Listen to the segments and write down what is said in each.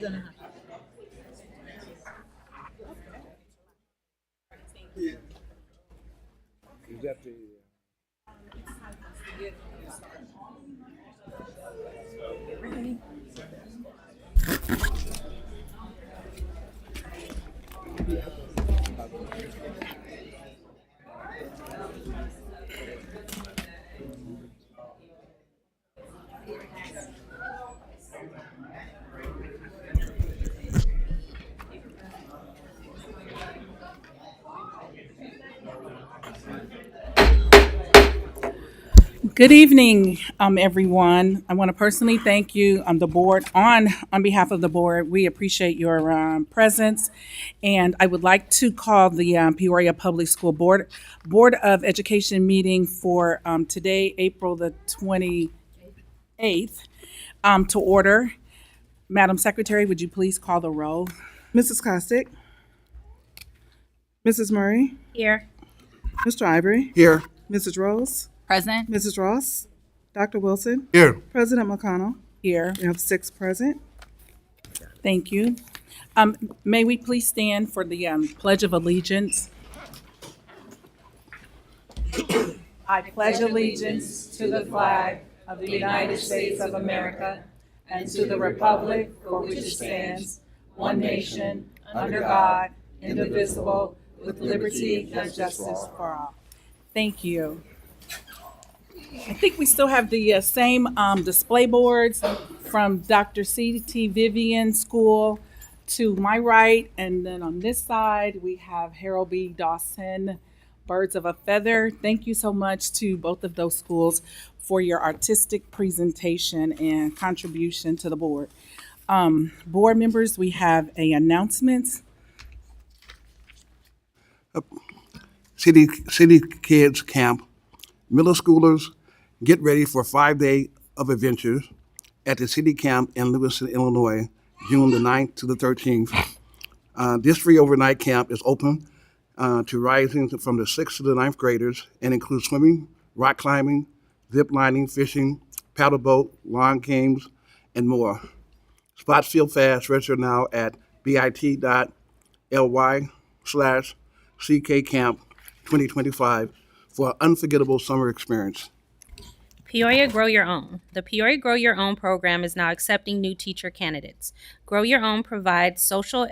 Is that the Good evening, everyone. I want to personally thank you, the board, on behalf of the board. We appreciate your presence, and I would like to call the Peoria Public School Board of Education meeting for today, April the 28th, to order. Madam Secretary, would you please call the roll? Mrs. Costick, Mrs. Murray, Here. Mr. Ivory, here? Mrs. Rose, Present. Mrs. Ross, Dr. Wilson, Here. President McConnell. Here. We have 6 present. Thank you. May we please stand for the Pledge of Allegiance? I pledge allegiance to the flag of the United States of America and to the republic for which it stands, one nation, under God, indivisible, with liberty and justice for all. Thank you. I think we still have the same display boards from Dr. C.T. Vivian School to my right, and then on this side we have Harold B. Dawson, Birds of a Feather. Thank you so much to both of those schools for your artistic presentation and contribution to the board. Board members, we have a announcement. City Kids Camp. Middle schoolers, get ready for 5 day of adventures at the City Camp in Livingston, Illinois, June the 9th to the 13th. This free overnight camp is open to rising from the 6th to the 9th graders and includes swimming, rock climbing, zip lining, fishing, paddle boat, lawn games, and more. Spots fill fast. Register now at bit.ly/CKCamp2025 for an unforgettable summer experience. Peoria Grow Your Own. The Peoria Grow Your Own program is now accepting new teacher candidates. Grow Your Own provides social,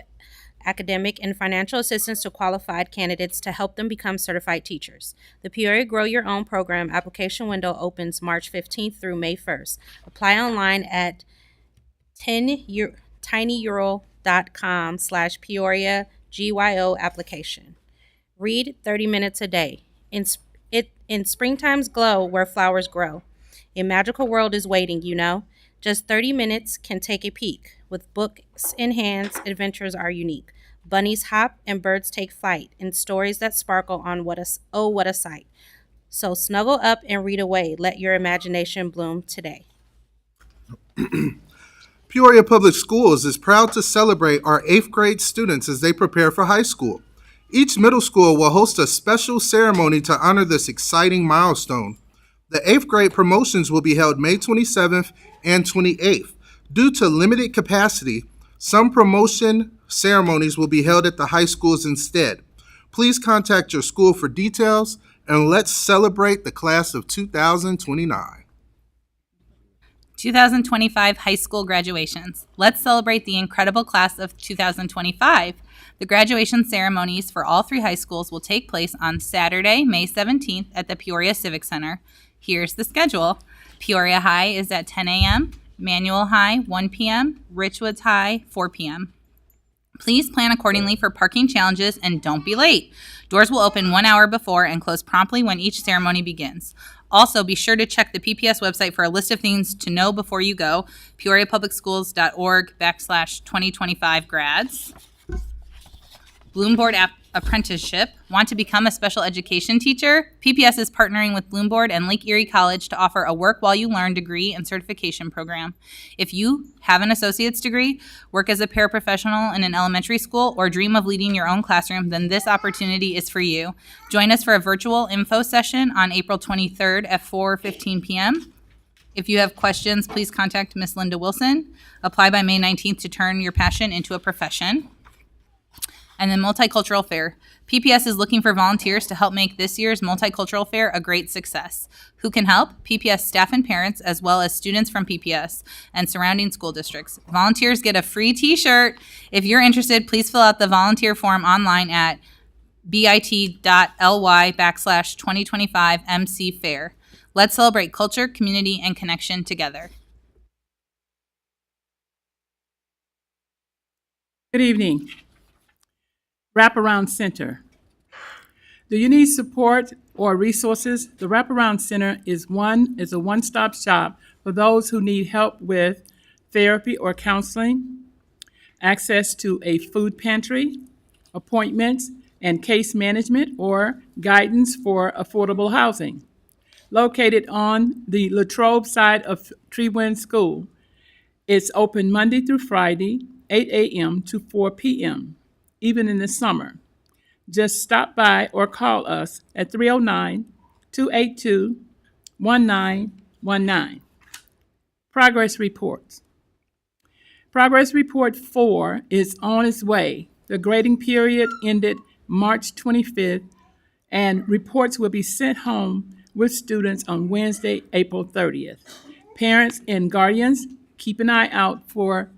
academic, and financial assistance to qualified candidates to help them become certified teachers. The Peoria Grow Your Own program application window opens March 15th through May 1st. Apply online at tinyurl.com/Peoria GYO application. Read 30 minutes a day. In springtime's glow where flowers grow. A magical world is waiting, you know. Just 30 minutes can take a peek. With books in hands, adventures are unique. Bunnies hop and birds take flight in stories that sparkle on what a sight. So snuggle up and read away. Let your imagination bloom today. Peoria Public Schools is proud to celebrate our 8th grade students as they prepare for high school. Each middle school will host a special ceremony to honor this exciting milestone. The 8th grade promotions will be held May 27th and 28th. Due to limited capacity, some promotion ceremonies will be held at the high schools instead. Please contact your school for details, and let's celebrate the class of 2029. 2025 high school graduations. Let's celebrate the incredible class of 2025. The graduation ceremonies for all 3 high schools will take place on Saturday, May 17th at the Peoria Civic Center. Here's the schedule. Peoria High is at 10 a.m., Manual High 1 p.m., Richwoods High 4 p.m. Please plan accordingly for parking challenges and don't be late. Doors will open 1 hour before and close promptly when each ceremony begins. Also, be sure to check the PPS website for a list of things to know before you go, peoriapublicschools.org/2025grads. Bloomboard Apprenticeship. Want to become a special education teacher? PPS is partnering with Bloomboard and Lake Erie College to offer a work while you learn degree and certification program. If you have an associate's degree, work as a paraprofessional in an elementary school, or dream of leading your own classroom, then this opportunity is for you. Join us for a virtual info session on April 23rd at 4:15 p.m. If you have questions, please contact Miss Linda Wilson. Apply by May 19th to turn your passion into a profession. And then Multicultural Fair. PPS is looking for volunteers to help make this year's Multicultural Fair a great success. Who can help? PPS staff and parents, as well as students from PPS and surrounding school districts. Volunteers get a free t-shirt. If you're interested, please fill out the volunteer form online at bit.ly/2025 MC Fair. Let's celebrate culture, community, and connection together. Good evening. Wraparound Center. Do you need support or resources? The Wraparound Center is a one-stop shop for those who need help with therapy or counseling, access to a food pantry, appointments and case management, or guidance for affordable housing. Located on the Latrobe side of Trewind School, it's open Monday through Friday, 8 a.m. to 4 p.m., even in the summer. Just stop by or call us at 309-282-1919. Progress reports. Progress report 4 is on its way. The grading period ended March 25th, and reports will be sent home with students on Wednesday, April 30th. Parents and guardians, keep an eye out for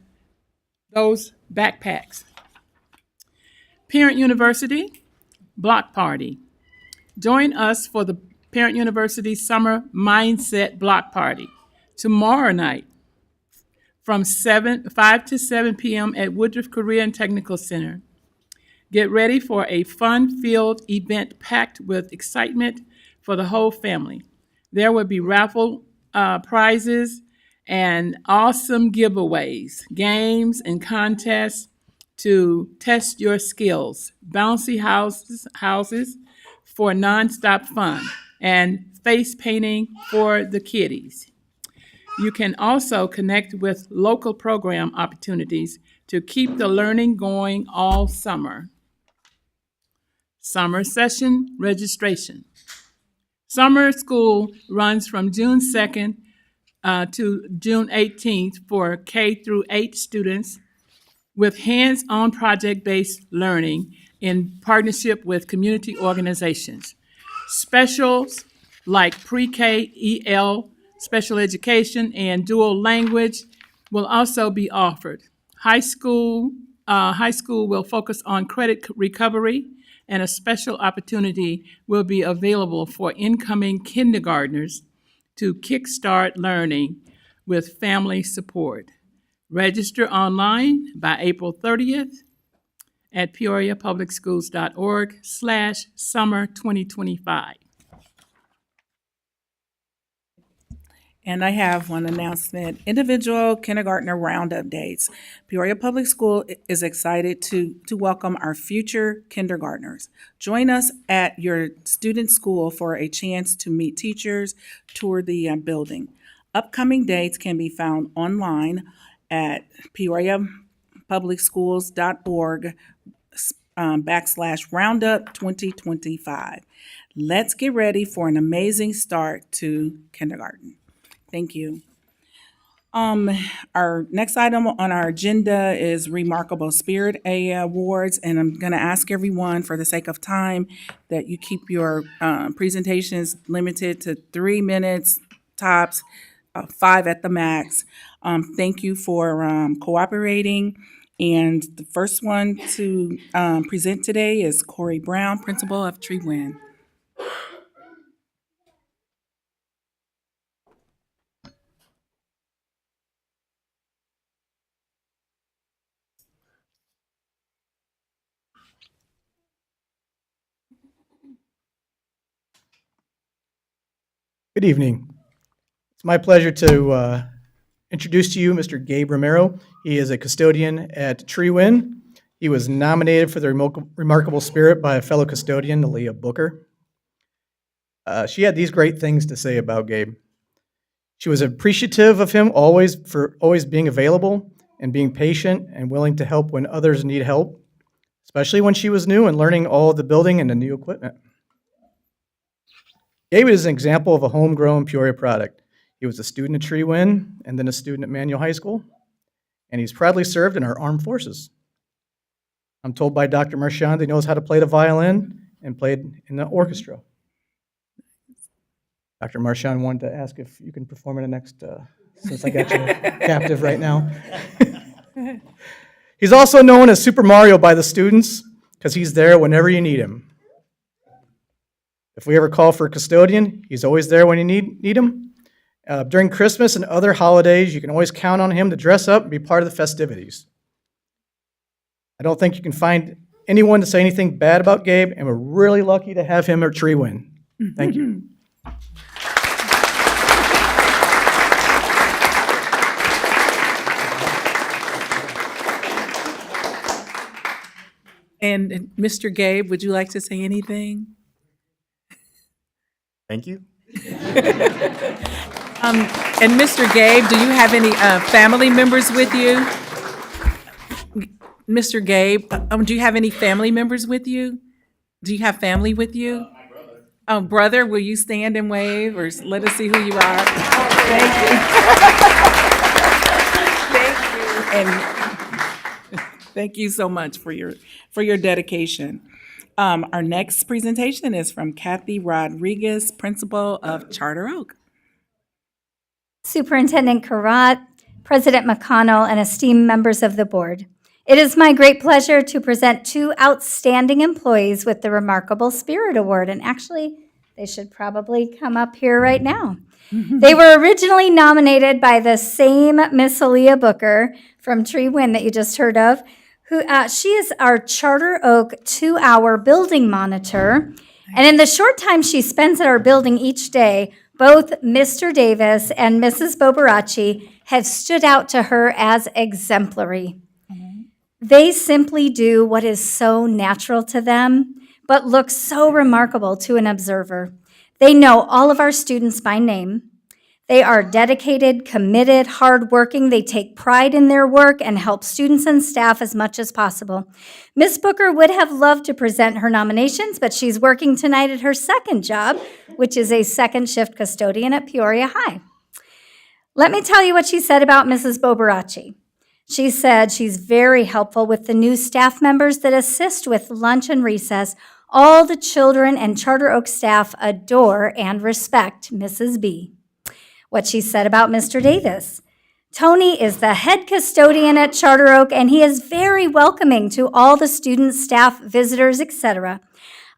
those backpacks. Parent University Block Party. Join us for the Parent University Summer Mindset Block Party tomorrow night from 5 to 7 p.m. at Woodruff Career and Technical Center. Get ready for a fun-filled event packed with excitement for the whole family. There will be raffle prizes and awesome giveaways, games, and contests to test your skills, bouncy houses for nonstop fun, and face painting for the kiddies. You can also connect with local program opportunities to keep the learning going all summer. Summer session registration. Summer school runs from June 2nd to June 18th for K through 8 students with hands-on project-based learning in partnership with community organizations. Specials like pre-K, EL, special education, and dual language will also be offered. High school will focus on credit recovery, and a special opportunity will be available for incoming kindergartners to kickstart learning with family support. Register online by April 30th at peoriapublicschools.org/summer 2025. And I have one announcement. Individual kindergartner roundup dates. Peoria Public School is excited to welcome our future kindergartners. Join us at your student school for a chance to meet teachers, tour the building. Upcoming dates can be found online at peoriapublicschools.org /roundup 2025. Let's get ready for an amazing start to kindergarten. Thank you. Our next item on our agenda is Remarkable Spirit Awards, and I'm going to ask everyone, for the sake of time, that you keep your presentations limited to 3 minutes tops, 5 at the max. Thank you for cooperating. And the first one to present today is Corey Brown, principal of Trewind. Good evening. It's my pleasure to introduce to you Mr. Gabe Romero. He is a custodian at Trewind. He was nominated for the Remarkable Spirit by a fellow custodian, Aaliyah Booker. She had these great things to say about Gabe. She was appreciative of him for always being available and being patient and willing to help when others need help, especially when she was new and learning all of the building and the new equipment. Gabe is an example of a homegrown Peoria product. He was a student at Tree Win and then a student at Manual High School, and he's proudly served in our armed forces. I'm told by Dr. Marchand he knows how to play the violin and played in the orchestra. Dr. Marchand wanted to ask if you can perform in the next, since I got you captive right now. He's also known as Super Mario by the students because he's there whenever you need him. If we ever call for a custodian, he's always there when you need him. During Christmas and other holidays, you can always count on him to dress up and be part of the festivities. I don't think you can find anyone to say anything bad about Gabe, and we're really lucky to have him at Tree Win. Thank you. And Mr. Gabe, would you like to say anything? Thank you. And Mr. Gabe, do you have any family members with you? Mr. Gabe, do you have any family members with you? Do you have family with you? My brother. Oh, brother, will you stand and wave or let us see who you are? Thank you. Thank you. And thank you so much for your dedication. Our next presentation is from Kathy Rodriguez, principal of Charter Oak. Superintendent Karat, President McConnell, and esteemed members of the board. It is my great pleasure to present two outstanding employees with the Remarkable Spirit Award, and actually, they should probably come up here right now. They were originally nominated by the same Miss Aaliyah Booker from Tree Win that you just heard of, who she is our Charter Oak 2-hour building monitor, and in the short time she spends at our building each day, both Mr. Davis and Mrs. Bobarachi have stood out to her as exemplary. They simply do what is so natural to them, but looks so remarkable to an observer. They know all of our students by name. They are dedicated, committed, hardworking. They take pride in their work and help students and staff as much as possible. Ms. Booker would have loved to present her nominations, but she's working tonight at her second job, which is a second shift custodian at Peoria High. Let me tell you what she said about Mrs. Bobarachi. She said she's very helpful with the new staff members that assist with lunch and recess. All the children and Charter Oak staff adore and respect Mrs. B. What she said about Mr. Davis. Tony is the head custodian at Charter Oak, and he is very welcoming to all the students, staff, visitors, etc.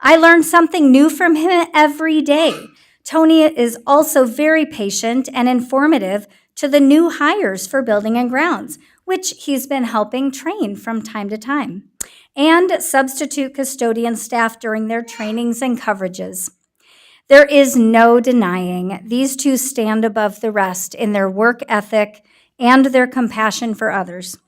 I learn something new from him every day. Tony is also very patient and informative to the new hires for building and grounds, which he's been helping train from time to time, and substitute custodian staff during their trainings and coverages. There is no denying these two stand above the rest in their work ethic and their compassion for others.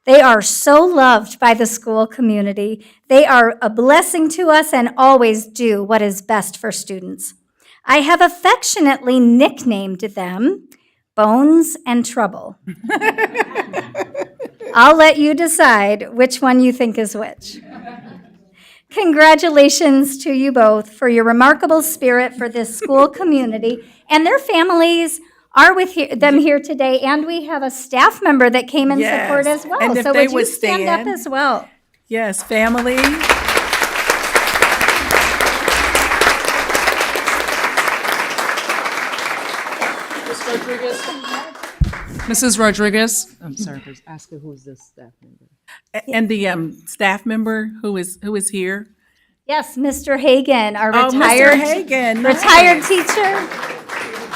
They are so loved by the school community. They are a blessing to us and always do what is best for students. I have affectionately nicknamed them Bones and Trouble. I'll let you decide which one you think is which. Congratulations to you both for your remarkable spirit for this school community, and their families are with them here today, and we have a staff member that came in support as well. And if so they would would you stand up as well? Yes, family. Mrs. Rodriguez, I'm sorry, ask her who's this staff member. And the staff member who is here. Yes, Mr. Hagan, our Oh, retired, Mr. Hagan, retired nice. teacher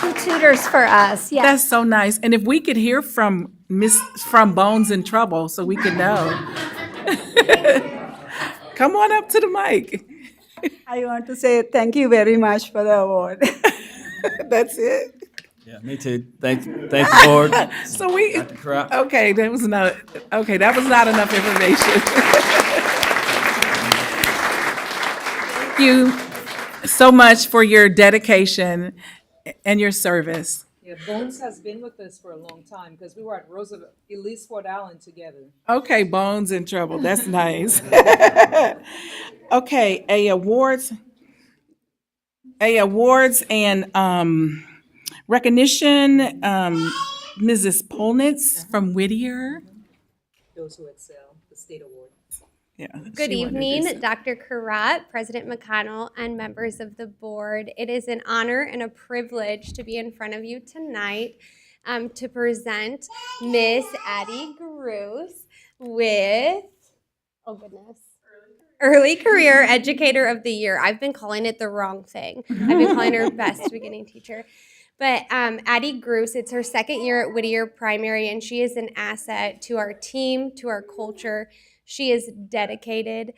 who tutors for us. Yes. That's so nice. And if we could hear from Bones in Trouble, so we could know. Come on up to the mic. I want to say thank you very much for the award. That's it. Yeah, me too. Thank the board. So we Dr. Crop. okay. That was not enough information. Thank you so much for your dedication and your service. Yeah, Bones has been with us for a long time because we were at Roosevelt, Elise Fort Allen together. Okay, Bones in Trouble. That's nice. Okay, awards and Recognition, Mrs. Polnitz from Whittier. Those who excel, the state award. Yeah, Good she will evening, introduce it. Dr. Karat, President McConnell, and members of the board. It is an honor and a privilege to be in front of you tonight to present Miss Addie Gruce with, oh goodness, Early Career Educator of the Year. I've been calling it the wrong thing. I've been calling her Best Beginning Teacher. But Addie Gruce, it's her second year at Whittier Primary, and she is an asset to our team, to our culture. She is dedicated.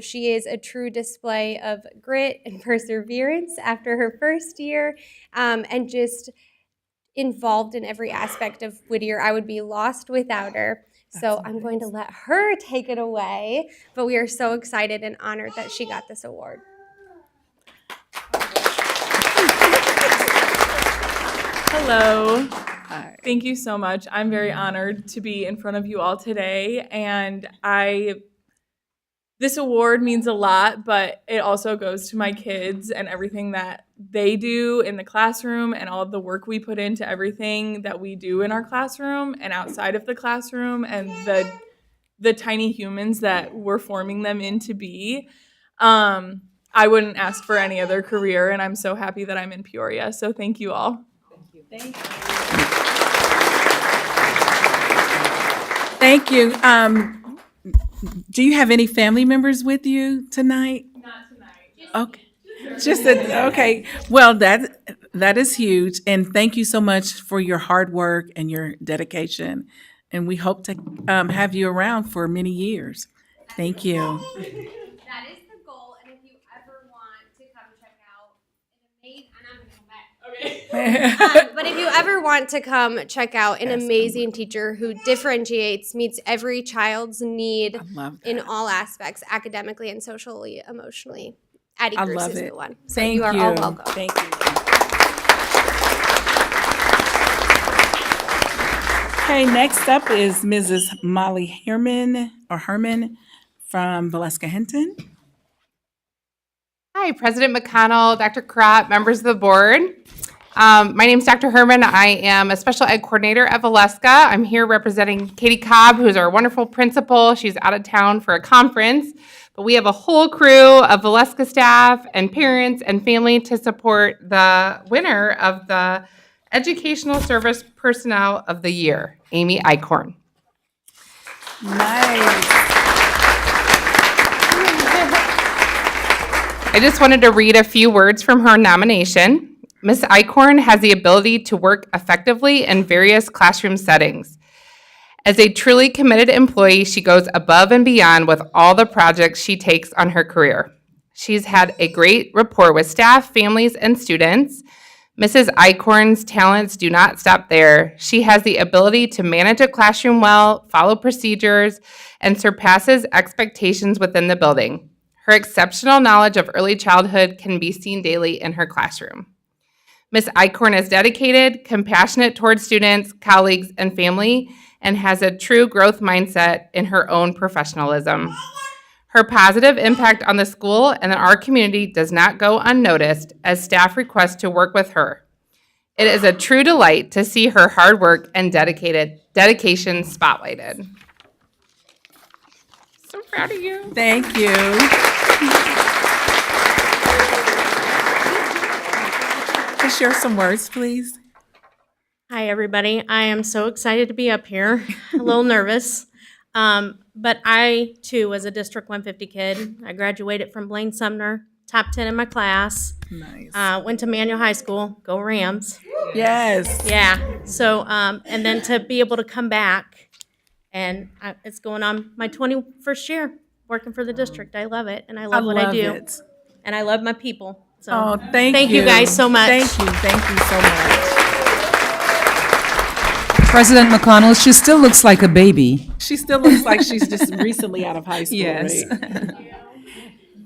She is a true display of grit and perseverance after her first year, and just involved in every aspect of Whittier. I would be lost without her. So I'm going to let her take it away. But we are so excited and honored that she got this award. Hello. Thank you so much. I'm very honored to be in front of you all today. And this award means a lot, but it also goes to my kids and everything that they do in the classroom and all of the work we put into everything that we do in our classroom and outside of the classroom and the tiny humans that we're forming them into be. I wouldn't ask for any other career, and I'm so happy that I'm in Peoria. So thank you all. Thank you. Thank you. Do you have any family members with you tonight? Not tonight. Okay. Okay. Well, that is huge, and thank you so much for your hard work and your dedication. And we hope to have you around for many years. Thank you. That is the goal, and if you ever want to come check out but if you ever want to come check out an amazing teacher who differentiates, meets every child's need in all aspects, academically and socially, emotionally, Addie I Gruce love is it. the one. So Thank you are all welcome. Thank you. Okay, next up is Mrs. Molly Herman from Valeska Hinton. Hi, President McConnell, Dr. Karat, members of the board. My name is Dr. Herman. I am a special ed coordinator at Valeska. I'm here representing Katie Cobb, who's our wonderful principal. She's out of town for a conference, but we have a whole crew of Valeska staff and parents and family to support the winner of the Educational Service Personnel of the Year, Amy Eichhorn. Nice. I just wanted to read a few words from her nomination. Ms. Eichhorn has the ability to work effectively in various classroom settings. As a truly committed employee, she goes above and beyond with all the projects she takes on her career. She's had a great rapport with staff, families, and students. Mrs. Eichhorn's talents do not stop there. She has the ability to manage a classroom well, follow procedures, and surpasses expectations within the building. Her exceptional knowledge of early childhood can be seen daily in her classroom. Ms. Eichhorn is dedicated, compassionate towards students, colleagues, and family, and has a true growth mindset in her own professionalism. Her positive impact on the school and our community does not go unnoticed as staff request to work with her. It is a true delight to see her hard work and dedication spotlighted. So proud of you. Thank you. Can you share some words, please? Hi, everybody. I am so excited to be up here. A little nervous. But I, too, was a District 150 kid. I graduated from Blaine Sumner, top 10 in my class. Nice. Went to Manual High School. Go Rams. Yes. Yeah. So, and then to be able to come back, and it's going on my 21st year working for the district. I love it, and I love what I do. It. And I love my people. So Oh, thank you guys so much. Thank you so much. President McConnell, she still looks like a baby. She still looks like she's just recently out of high school, Yes. right?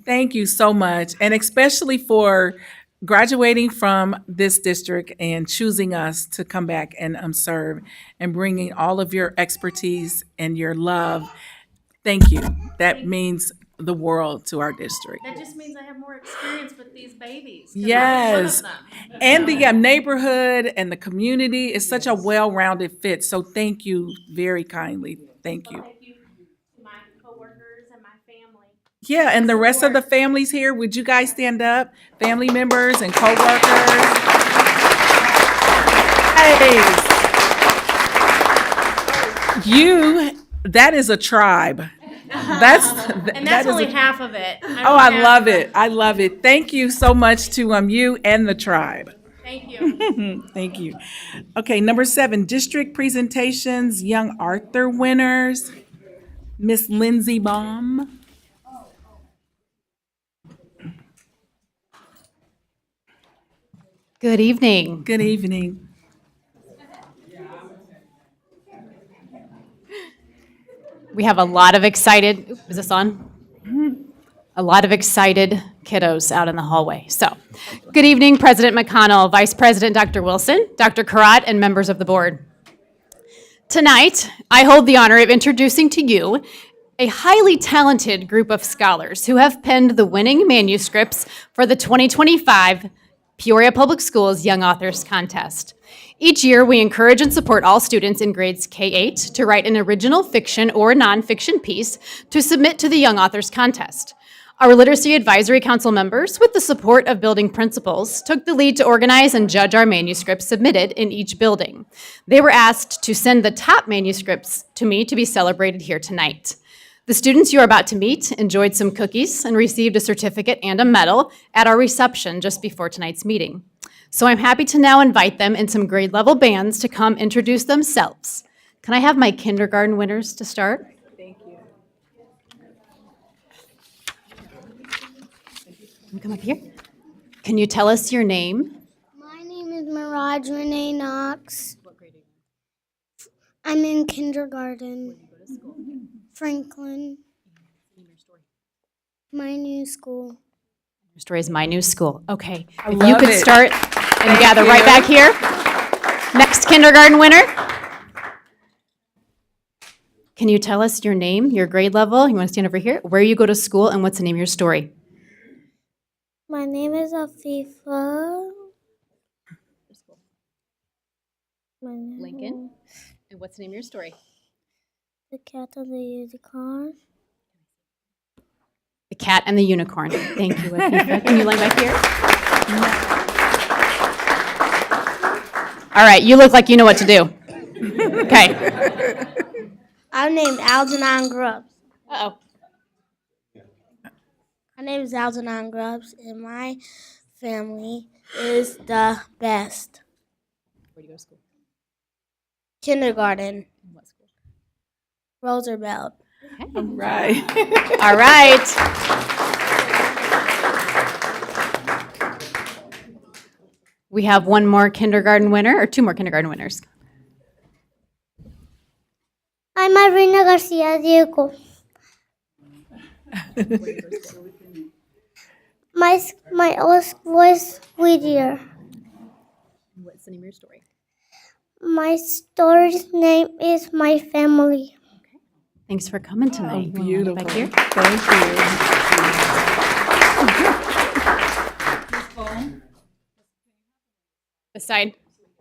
Thank you so much, and especially for graduating from this district and choosing us to come back and serve and bringing all of your expertise and your love. Thank you. That means the world to our district. That just means I have more experience with these babies. 'cause Yes. I'm one of them. And the neighborhood and the community is such a well-rounded fit. So thank you very kindly. Thank you. Thank you to my coworkers and my family. Yeah, and the rest of the families here, would you guys stand up? Family members and coworkers. Hey. That is a tribe. And that's only half of it. Oh, I love it. I love it. Thank you so much to you and the tribe. Thank you. Thank you. Okay, number 7, district presentations, Young Arthur winners. Miss Lindsay Baum. Good evening. Good evening. We have a lot of excited, is this on? A lot of excited kiddos out in the hallway. So, good evening, President McConnell, Vice President Dr. Wilson, Dr. Karat, and members of the board. Tonight, I hold the honor of introducing to you a highly talented group of scholars who have penned the winning manuscripts for the 2025 Peoria Public Schools Young Authors Contest. Each year, we encourage and support all students in grades K-8 to write an original fiction or nonfiction piece to submit to the Young Authors Contest. Our Literacy Advisory Council members, with the support of building principals, took the lead to organize and judge our manuscripts submitted in each building. They were asked to send the top manuscripts to me to be celebrated here tonight. The students you are about to meet enjoyed some cookies and received a certificate and a medal at our reception just before tonight's meeting. So I'm happy to now invite them in some grade level bands to come introduce themselves. Can I have my kindergarten winners to start? Thank you. Come up here. Can you tell us your name? My name is Mirage Renee Knox. What grade are you in? I'm in kindergarten. Where do you go to school? Franklin. My new school. Your story is My New School. Okay. I If love you could it. start and Thank gather right you. back here. Next kindergarten winner. Can you tell us your name, your grade level? You want to stand over here? Where you go to school and what's the name of your story? My name is Afifa. My name Lincoln. And what's the name of your story? The Cat and the Unicorn. The Cat and the Unicorn. Thank you, Afifa. Can you line back here? All right, you look like you know what to do. Okay. I'm named Algernon Grubbs. Uh-oh. My name is Algernon Grubbs, and my family is the best. Where do you go to school? Kindergarten. What school? Roosevelt. Okay. All right. All right. We have one more kindergarten winner, or two more kindergarten winners. I'm Irina Garcia Diego. My old voice Whittier. What's the name of your story? My story's name is My Family. Thanks for coming tonight. You wanna line it Beautiful. back here? Thank you. This side?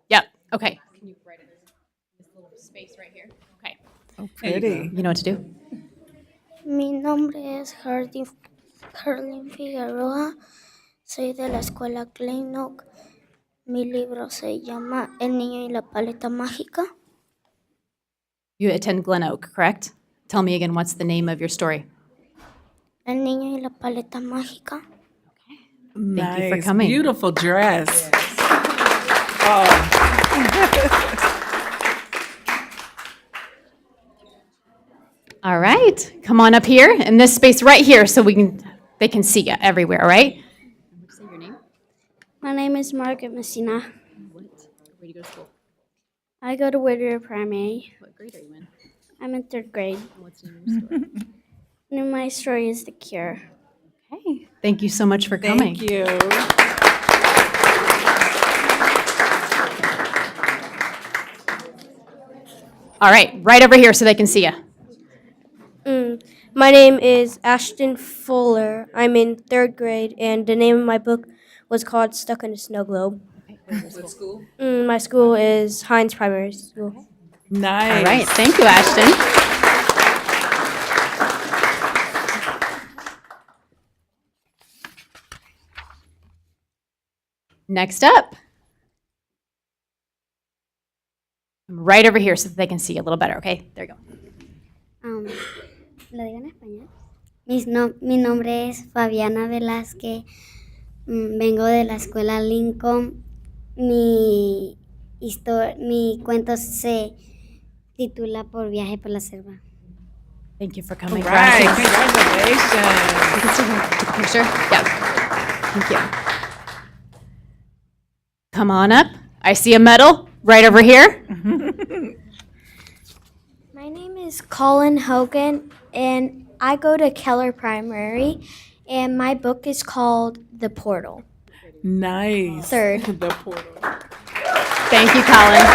Yep. Okay. Can you write it in this little space right here? Okay. Oh, pretty. You know what to do? Mi nombre es Herlin Figueroa. Soy de la escuela Klein Oak. Mi libro se llama El niño y la paleta mágica. You attend Glen Oak, correct? Tell me again, what's the name of your story? El niño y la paleta mágica. Thank you for Nice. coming. Beautiful dress. Oh. All right. Come on up here in this space right here so they can see you everywhere, all right? Say your name. My name is Margaret Messina. Where do you go to school? I go to Whittier Primary. What grade are you in? I'm in 3rd grade. What's the name of your story? And my story is The Cure. Okay. Thank you so much for coming. Thank you. All right, right over here so they can see you. My name is Ashton Fuller. I'm in third grade, and the name of my book was called Stuck in a Snow Globe. What school? My school is Hines Primary School. Nice. All right. Thank you, Ashton. Next up. Right over here so that they can see you a little better, okay? There you go. ¿Lo digo en español? Mi nombre es Fabiana Velázquez. Vengo de la escuela Lincoln. Mi cuento se titula Por viaje por la selva. Thank you for coming. All right. Congratulations. Congratulations. You can still take a picture. Yeah. Thank you. Come on up. I see a medal right over here. My name is Colin Hogan, and I go to Keller Primary, and my book is called The Portal. Nice. Third. The portal. Thank you, Colin.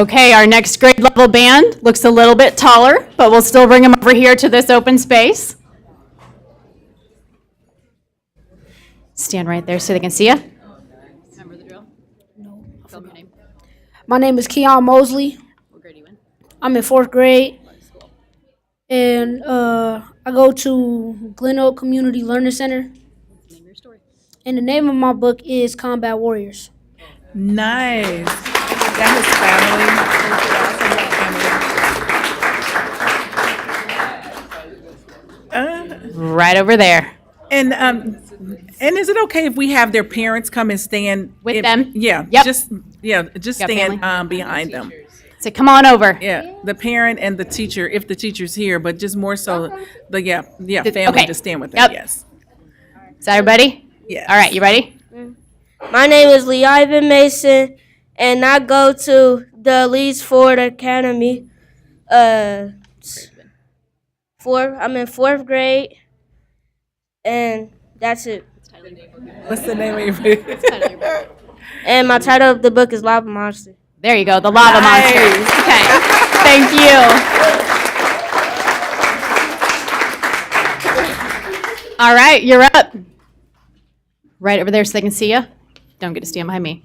Okay, our next grade level band looks a little bit taller, but we'll still bring them over here to this open space. Stand right there so they can see you. Remember the drill? No. Tell me your name. My name is Keon Mosley. What grade are you in? I'm in fourth grade, and I go to Glen Oak Community Learning Center. What's the name of your story? And the name of my book is Combat Warriors. Nice. That his family. Right over there. And is it okay if we have their parents come and stand With them? Yeah. Yep. Just Got stand family? behind them. So come on over. Yeah, the parent and the teacher, if the teacher's here, but just more so the family Okay. to stand with them. Yep. Yes. Is that everybody? Yes. All right, you ready? My name is Lee Ivan Mason, and I go to the Leeds Ford Academy. I'm in fourth grade, and that's it. What's the name of your book? And my title of the book is Lava Monster. There you go, the lava monster. Okay, thank you. All right, you're up. Right over there so they can see you. Don't get to stand behind me.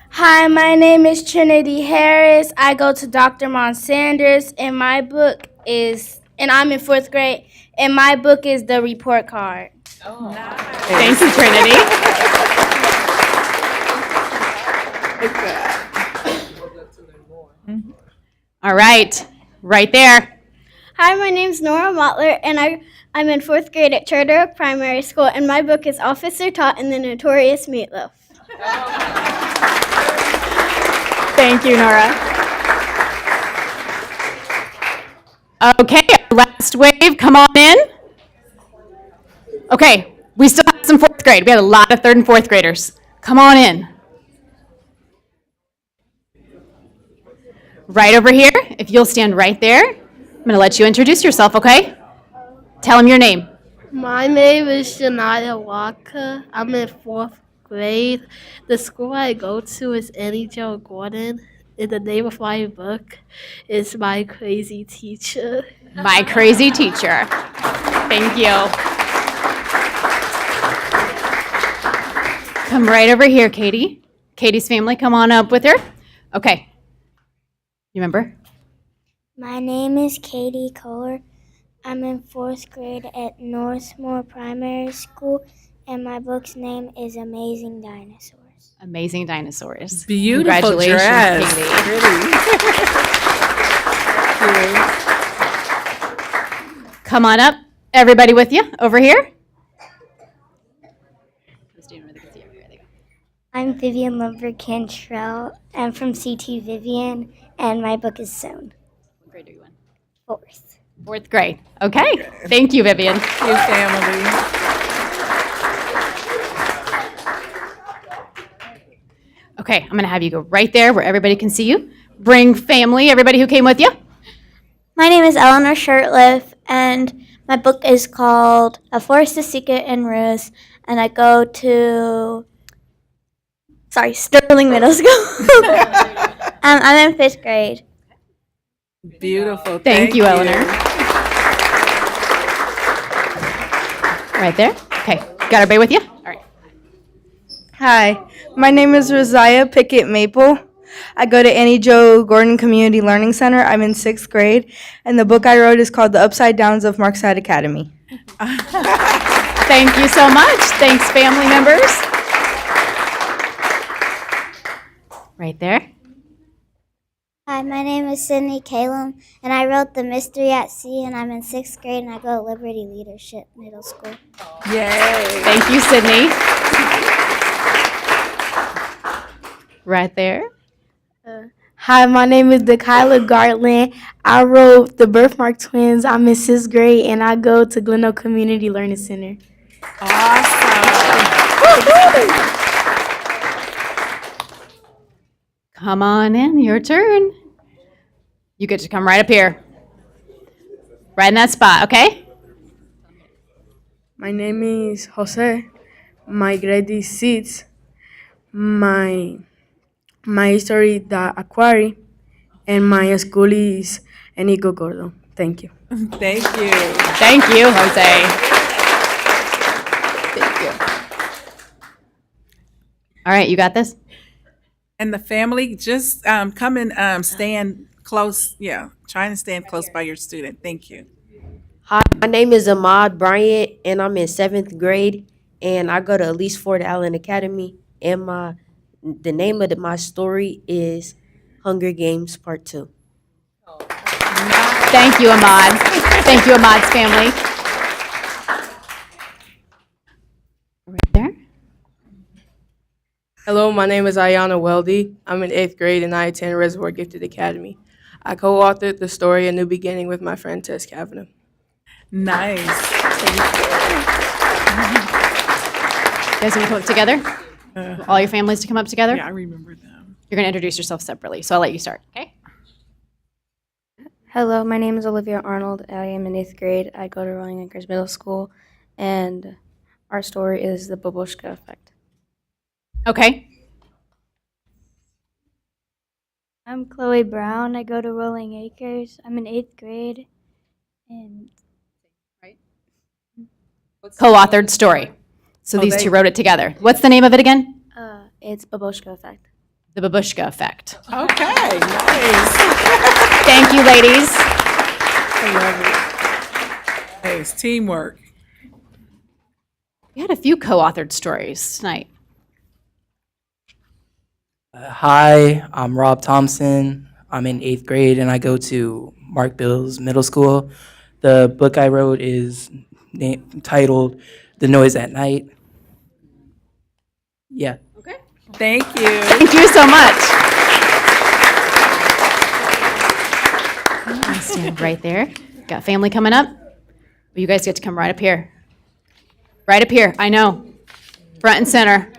Hi, my name is Trinity Harris. I go to Dr. Mon Sanders, and I'm in fourth grade, and my book is The Report Card. Oh, nice. Thank you, Trinity. All right, right there. Hi, my name's Nora Mottler, and I'm in fourth grade at Charter Oak Primary School, and my book is Officer Tot and the Notorious Meatloaf. Thank you, Nora. Okay, last wave, come on in. Okay, we still have some fourth grade. We had a lot of third and fourth graders. Come on in. Right over here, if you'll stand right there, I'm going to let you introduce yourself, okay? Tell them your name. My name is Shania Walker. I'm in fourth grade. The school I go to is Annie Jo Gordon. And the name of my book is My Crazy Teacher. My Crazy Teacher. Thank you. Come right over here, Katie. Katie's family, come on up with her. Okay. You remember? My name is Katie Kohler. I'm in fourth grade at Northmore Primary School, and my book's name is Amazing Dinosaurs. Amazing Dinosaurs. Beautiful Congratulations, dress. Katie. Come on up. Everybody with you over here. I'm Vivian Lumber Cantrell. I'm from CT Vivian, and my book is Sewn. What grade are you in? Fourth. Fourth grade. Okay. Thank you, Vivian. Thank you, family. Okay, I'm going to have you go right there where everybody can see you. Bring family, everybody who came with you. My name is Eleanor Shirtliff, and my book is called A Forest, a Secret, and Rose, and I go to Sterling Middle School. I'm in 5th grade. Beautiful. Thank you, Eleanor. Right there. Okay. Got everybody with you? All right. Hi, my name is Rosiah Pickett Maple. I go to Annie Jo Gordon Community Learning Center. I'm in 6th grade, and the book I wrote is called The Upside Downs of Markside Academy. Thank you so much. Thanks, family members. Right there. Hi, my name is Sydney Calum, and I wrote The Mystery at Sea, and I'm in 6th grade, and I go to Liberty Leadership Middle School. Yay. Thank you, Sydney. Right there. Hi, my name is Dekyla Gartland. I wrote The Birthmark Twins. I'm in 6th grade, and I go to Glen Oak Community Learning Center. Come on in. Your turn. You get to come right up here. Right in that spot, okay? My name is Jose. My grade is 6. My history the Aquari, and my school is Enico Gordo. Thank you. Thank you. Thank you, Jose. Thank you. All right, you got this? And the family, just come and stand close. Yeah, trying to stand close by your student. Thank you. Hi, my name is Ahmad Bryant, and I'm in 7th grade, and I go to Elise Ford Allen Academy, and the name of my story is Hunger Games Part 2. Thank you, Ahmad. Thank you, Ahmad's family. Right there. Hello, my name is Ayana Weldy. I'm in 8th grade, and I attend Reservoir Gifted Academy. I co-authored the story A New Beginning with my friend Tess Kavanaugh. Nice. You guys want to come up together? All your families to come up together? Yeah, I remember them. You're going to introduce yourself separately, so I'll let you start, okay? Hello, my name is Olivia Arnold. I am in 8th grade. I go to Rolling Acres Middle School, and our story is The Babushka Effect. Okay. I'm Chloe Brown. I go to Rolling Acres. I'm in 8th grade, and Co-authored story. So these two wrote it together. What's the name of it again? It's Babushka Effect. The Babushka Effect. Okay, nice. Thank you, ladies. Nice teamwork. We had a few co-authored stories tonight. Hi, I'm Rob Thompson. I'm in 8th grade, and I go to Mark Bills Middle School. The book I wrote is titled The Noise at Night. Yeah. Okay. Thank you. Thank you so much. Stand right there. Got family coming up. You guys get to come right up here. Right up here. I know. Front and center.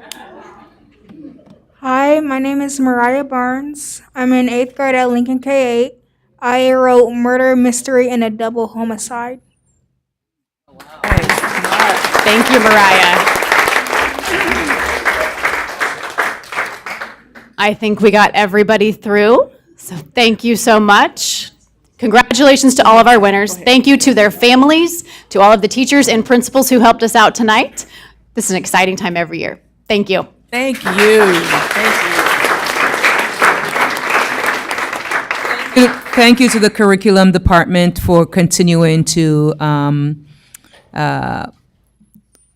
Hi, my name is Mariah Barnes. I'm in 8th grade at Lincoln K-8. I wrote Murder, Mystery, and a Double Homicide. Thank you, Mariah. I think we got everybody through, so thank you so much. Congratulations to all of our winners. Thank you to their families, to all of the teachers and principals who helped us out tonight. This is an exciting time every year. Thank you. Thank you. Thank you to the curriculum department for continuing to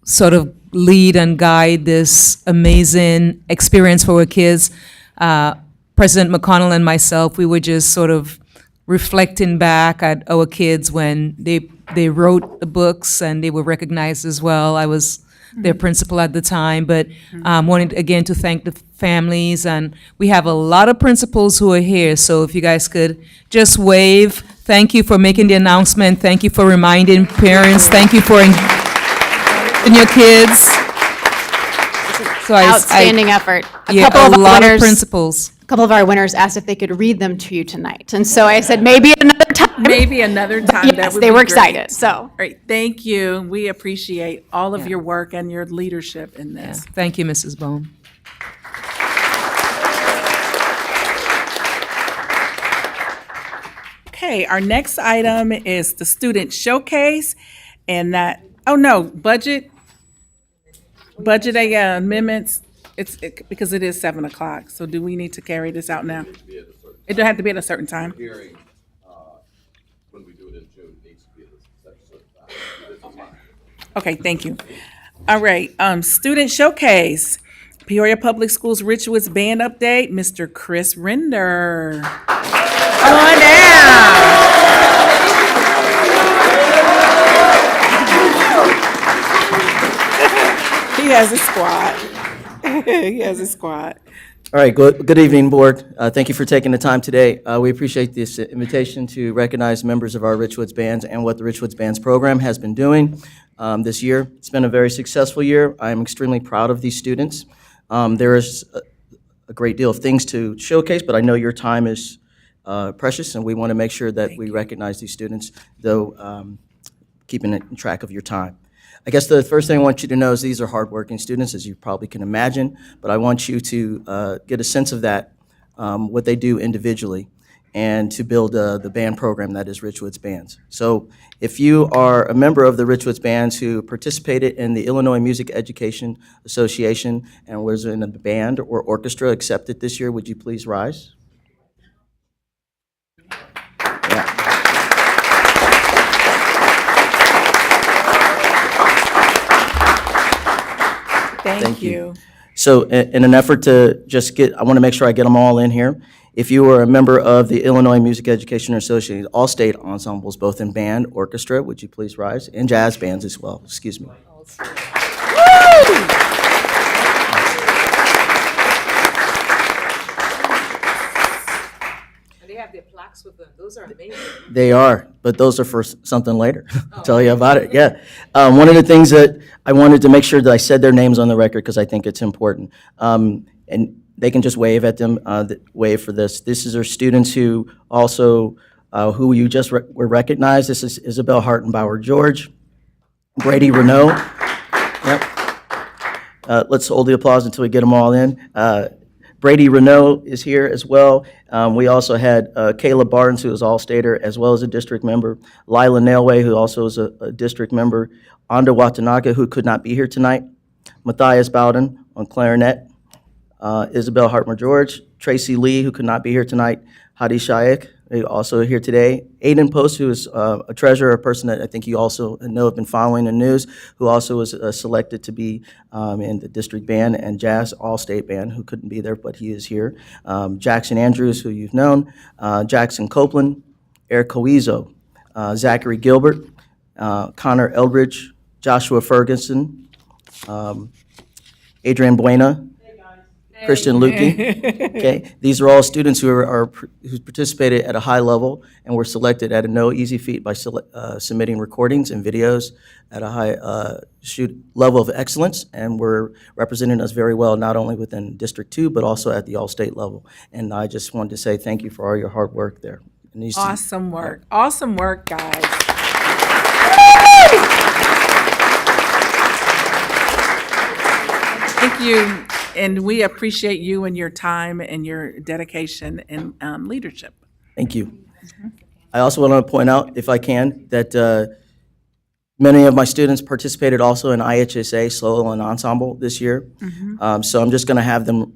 sort of lead and guide this amazing experience for our kids. President McConnell and myself, we were just sort of reflecting back at our kids when they wrote the books and they were recognized as well. I was their principal at the time, but wanted again to thank the families, and we have a lot of principals who are here, so if you guys could just wave. Thank you for making the announcement. Thank you for reminding parents. Thank you for your kids. So Outstanding effort. A lot of principals. A couple of our winners asked if they could read them to you tonight, and so I said maybe another time. Maybe another time. Yes, that would they be were great. excited. So Great. Thank you. We appreciate all of your work and your leadership in this. Thank you, Mrs. Bone. Okay, our next item is the student showcase, and that, oh no, budget amendments. Because it is 7 o'clock, so do we need to carry this out now? It don't have to be at a certain time. Okay, thank you. All right, student showcase. Peoria Public Schools Richwoods Band update, Mr. Chris Render. Come on down. He has a squad. He has a squad. All right, good evening, Board. Thank you for taking the time today. We appreciate this invitation to recognize members of our Richwoods Bands and what the Richwoods Bands program has been doing this year. It's been a very successful year. I am extremely proud of these students. There is a great deal of things to showcase, but I know your time is precious, and we want to make sure that we recognize these students, though keeping track of your time. I guess the first thing I want you to know is these are hardworking students, as you probably can imagine, but I want you to get a sense of that, what they do individually, and to build the band program that is Richwoods Bands. So if you are a member of the Richwoods Bands who participated in the Illinois Music Education Association and was in a band or orchestra accepted this year, would you please rise? Thank you. So in an effort to just I want to make sure I get them all in here. If you are a member of the Illinois Music Education Association, all-state ensembles, both in band, orchestra, would you please rise? And jazz bands as well, excuse me. And they have their plaques with them. Those are amazing. They are, but those are for something later. I'll tell you about it, yeah. One of the things that I wanted to make sure that I said their names on the record because I think it's important. And they can just wave at them, wave for this. This is our students who also, who you just were recognized. This is Isabel Hartenbauer George, Brady Renault. Yep. Let's hold the applause until we get them all in. Brady Renault is here as well. We also had Kayla Barnes, who is All-Stater, as well as a district member. Lila Nailway, who also is a district member. Anda Watanaga, who could not be here tonight. Matthias Bowden on clarinet. Isabel Hartmer George. Tracy Lee, who could not be here tonight. Hadi Shaikh, also here today. Aiden Post, who is a treasurer, a person that I think you also know have been following the news, who also was selected to be in the district band and jazz all-state band, who couldn't be there, but he is here. Jackson Andrews, who you've known. Jackson Copeland, Eric Coizo, Zachary Gilbert, Connor Eldridge, Joshua Ferguson, Adrian Buena, Christian Lukey. Okay, these are all students who who participated at a high level and were selected at a no easy feat by submitting recordings and videos at a high level of excellence, and were representing us very well, not only within District 2, but also at the all-state level. And I just wanted to say thank you for all your hard work there. Awesome work. Awesome work, guys. Thank you. And we appreciate you and your time and your dedication and leadership. Thank you. I also want to point out, if I can, that many of my students participated also in IHSA solo and ensemble this year. So I'm just going to have them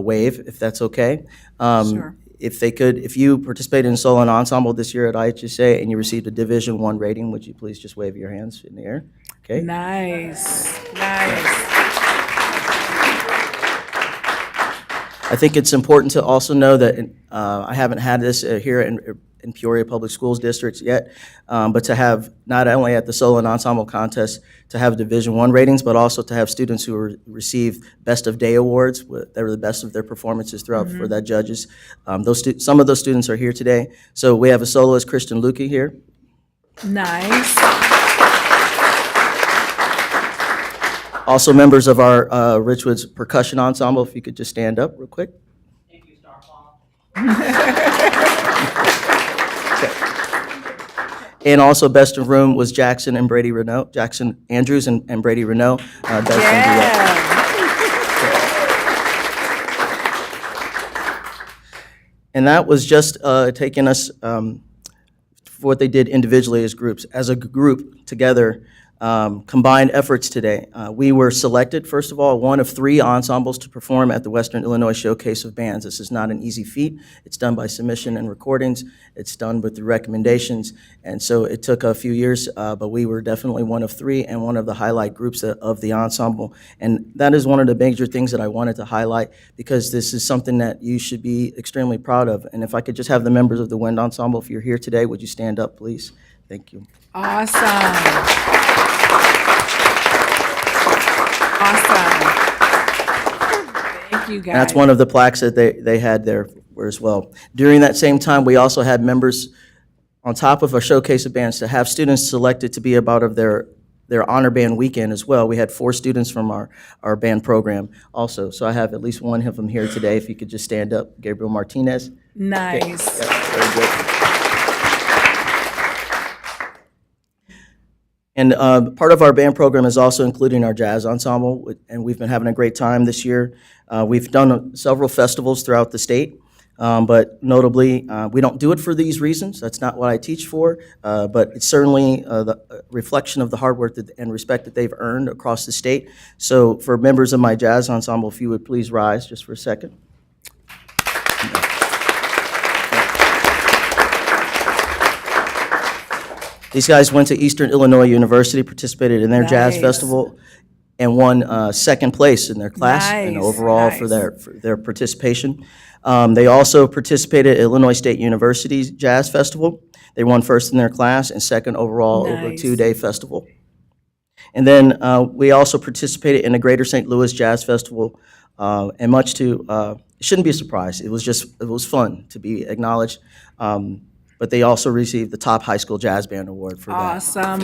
wave, if that's okay. Sure. If they could, if you participated in solo and ensemble this year at IHSA and you received a Division I rating, would you please just wave your hands in the air? Okay. Nice. Nice. I think it's important to also know that I haven't had this here in Peoria Public Schools districts yet, but to have not only at the solo and ensemble contest to have Division I ratings, but also to have students who receive Best of Day awards that were the best of their performances throughout for that judges. Some of those students are here today. So we have a soloist, Christian Lukey, here. Nice. Also members of our Richwoods Percussion Ensemble, if you could just stand up real quick. Thank you, Starfall. And also best of room was Jackson and Brady Renault, Jackson Andrews and Brady Renault. And that was just taking us for what they did individually as groups. As a group together, combined efforts today. We were selected, first of all, one of 3 ensembles to perform at the Western Illinois Showcase of Bands. This is not an easy feat. It's done by submission and recordings. It's done with the recommendations. And so it took a few years, but we were definitely one of 3 and one of the highlight groups of the ensemble. And that is one of the major things that I wanted to highlight, because this is something that you should be extremely proud of. And if I could just have the members of the wind ensemble, if you're here today, would you stand up, please? Thank you. Awesome. Awesome. Thank you, guys. And that's one of the plaques that they had there as well. During that same time, we also had members, on top of a showcase of bands, to have students selected to be a part of their honor band weekend as well. We had 4 students from our band program also. So I have at least one of them here today. If you could just stand up. Gabriel Martinez. Nice. Okay. Yeah, very good. And part of our band program is also including our jazz ensemble, and we've been having a great time this year. We've done several festivals throughout the state, but notably, we don't do it for these reasons. That's not what I teach for, but it's certainly the reflection of the hard work and respect that they've earned across the state. So for members of my jazz ensemble, if you would please rise just for a second. These guys went to Eastern Illinois University, participated in their jazz festival, and won second place in their class and overall for their participation. They also participated at Illinois State University's Jazz Festival. They won first in their class and second overall over a 2-day festival. And then we also participated in the Greater St. Louis Jazz Festival, and much to, it shouldn't be a surprise. It was fun to be acknowledged. But they also received the top high school jazz band award for that. Awesome.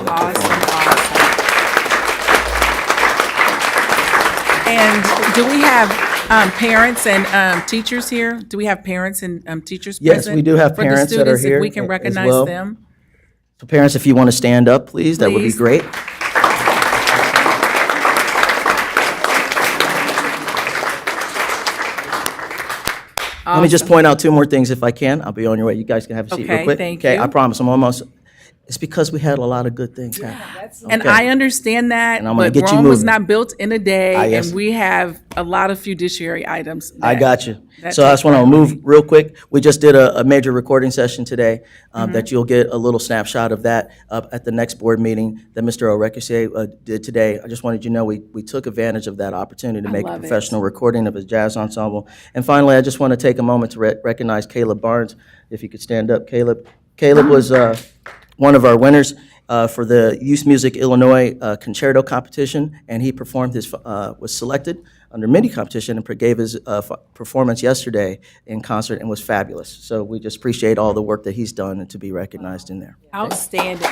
And do we have parents and teachers here? Do we have parents and teachers present? Yes, we do have parents that are here. If we can recognize well. them. So parents, if you want to stand up, please, that would be great. Let me just point out 2 more things if I can. I'll be on your way. You guys can have a seat real quick. Thank Okay, you. I promise. I'm almost. It's because we had a lot of good things happen. And I understand that, And I'm gonna but get you Rome was moving. not built in a day, yes. and we have a lot of fiduciary items. I got you. that So I take just want to priority. move real quick. We just did a major recording session today Mm-hmm. that you'll get a little snapshot of that at the next board meeting that Mr. Orekuse did today. I just wanted you to know we took advantage of that opportunity to make a love it. professional recording of his jazz ensemble. And finally, I just want to take a moment to recognize Caleb Barnes. If you could stand up, Caleb. Caleb was one of our winners for the Youth Music Illinois Concerto competition, and he performed was selected under mini competition and gave his performance yesterday in concert and was fabulous. So we just appreciate all the work that he's done and to be recognized in there. Outstanding.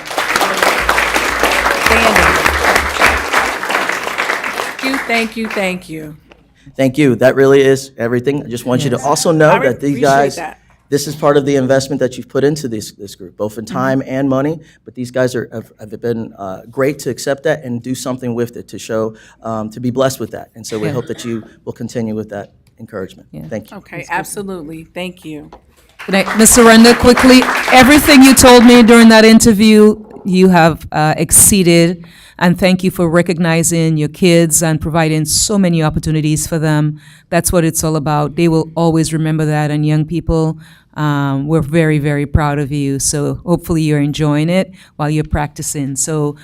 Thank you. Thank you. That really is everything. I just want you to also know I that these appreciate guys, that. this is part of the investment that you've put into this group, both in time and money. But these guys have been great to accept that and do something with it to show, to be blessed with that. And so we hope that you will continue with that encouragement. Thank you. Okay, absolutely. Thank you. Ms. Surrender, quickly, everything you told me during that interview, you have exceeded, and thank you for recognizing your kids and providing so many opportunities for them. That's what it's all about. They will always remember that, and young people, we're very, very proud of you. So hopefully you're enjoying it while you're practicing. So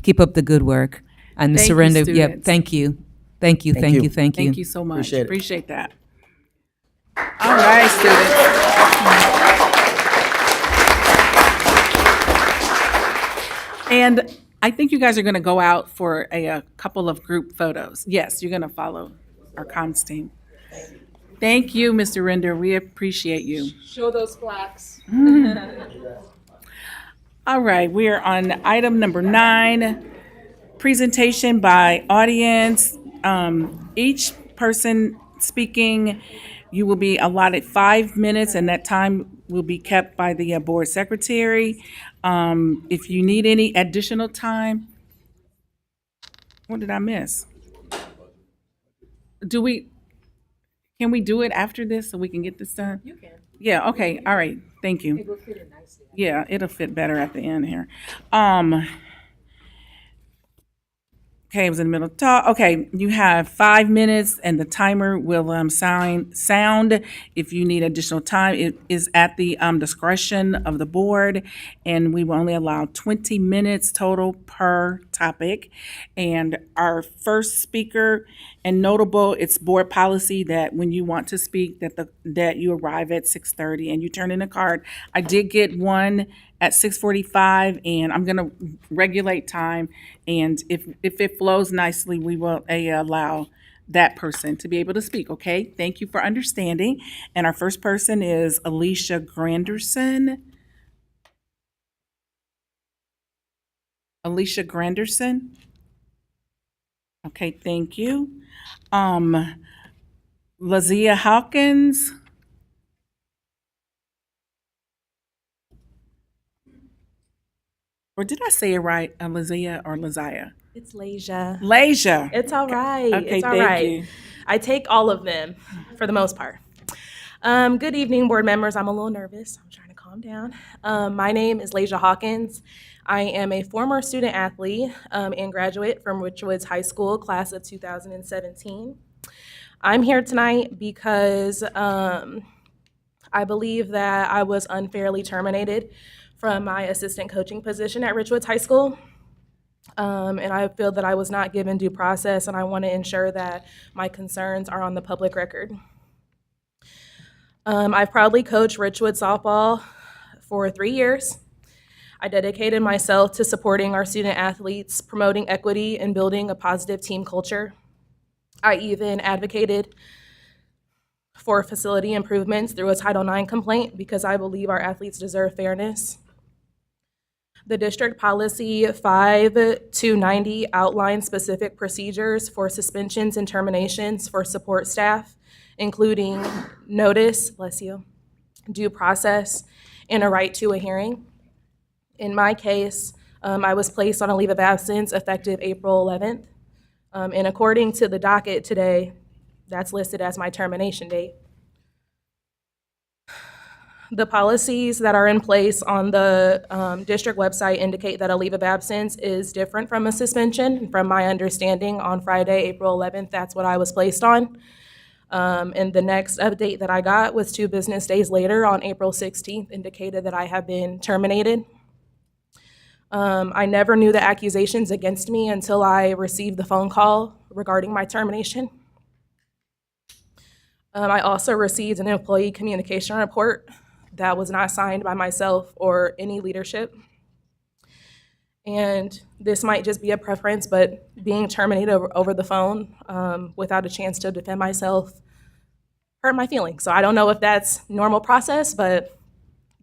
keep up the good work. And Ms. Thank you, Surrender, students. thank you. Thank you. Thank you so much. Appreciate it. Appreciate that. All right, students. And I think you guys are going to go out for a couple of group photos. Yes, you're going to follow our comms team. Thank you, Mr. Render. We appreciate you. Show those plaques. All right, we are on item number 9, presentation by audience. Each person speaking, you will be allotted 5 minutes, and that time will be kept by the board secretary. If you need any additional time, what did I miss? Can we do it after this so we can get this done? You can. Yeah, okay, all right, thank you. It will fit in nicely. Yeah, it'll fit better at the end here. Okay, it was in the middle of talk. Okay, you have 5 minutes, and the timer will sound. If you need additional time, it is at the discretion of the board, and we will only allow 20 minutes total per topic. And our first speaker, and notable, it's board policy that when you want to speak, that you arrive at 6:30 and you turn in a card. I did get one at 6:45, and I'm gonna regulate time. And if it flows nicely, we will allow that person to be able to speak. Okay, thank you for understanding. And our first person is Alicia Granderson. Alicia Granderson. Okay, thank you. Lazia Hawkins. Or did I say it right, Lazia or Lazia? It's Lasia. Lasia. It's all right. Okay, it's all thank right. you. I take all of them for the most part. Good evening, board members. I'm a little nervous. I'm trying to calm down. My name is Lasia Hawkins. I am a former student athlete and graduate from Richwoods High School, class of 2017. I'm here tonight because I believe that I was unfairly terminated from my assistant coaching position at Richwoods High School. And I feel that I was not given due process, and I want to ensure that my concerns are on the public record. I've proudly coached Richwood softball for 3 years. I dedicated myself to supporting our student athletes, promoting equity, and building a positive team culture. I even advocated for facility improvements through a Title IX complaint because I believe our athletes deserve fairness. The district policy 5290 outlines specific procedures for suspensions and terminations for support staff, including notice, bless you, due process, and a right to a hearing. In my case, I was placed on a leave of absence effective April 11th. And according to the docket today, that's listed as my termination date. The policies that are in place on the district website indicate that a leave of absence is different from a suspension. From my understanding, on Friday, April 11th, that's what I was placed on. And the next update that I got was 2 business days later, on April 16th, indicated that I have been terminated. I never knew the accusations against me until I received the phone call regarding my termination. I also received an employee communication report that was not signed by myself or any leadership. And this might just be a preference, but being terminated over the phone without a chance to defend myself hurt my feelings. So I don't know if that's normal process, but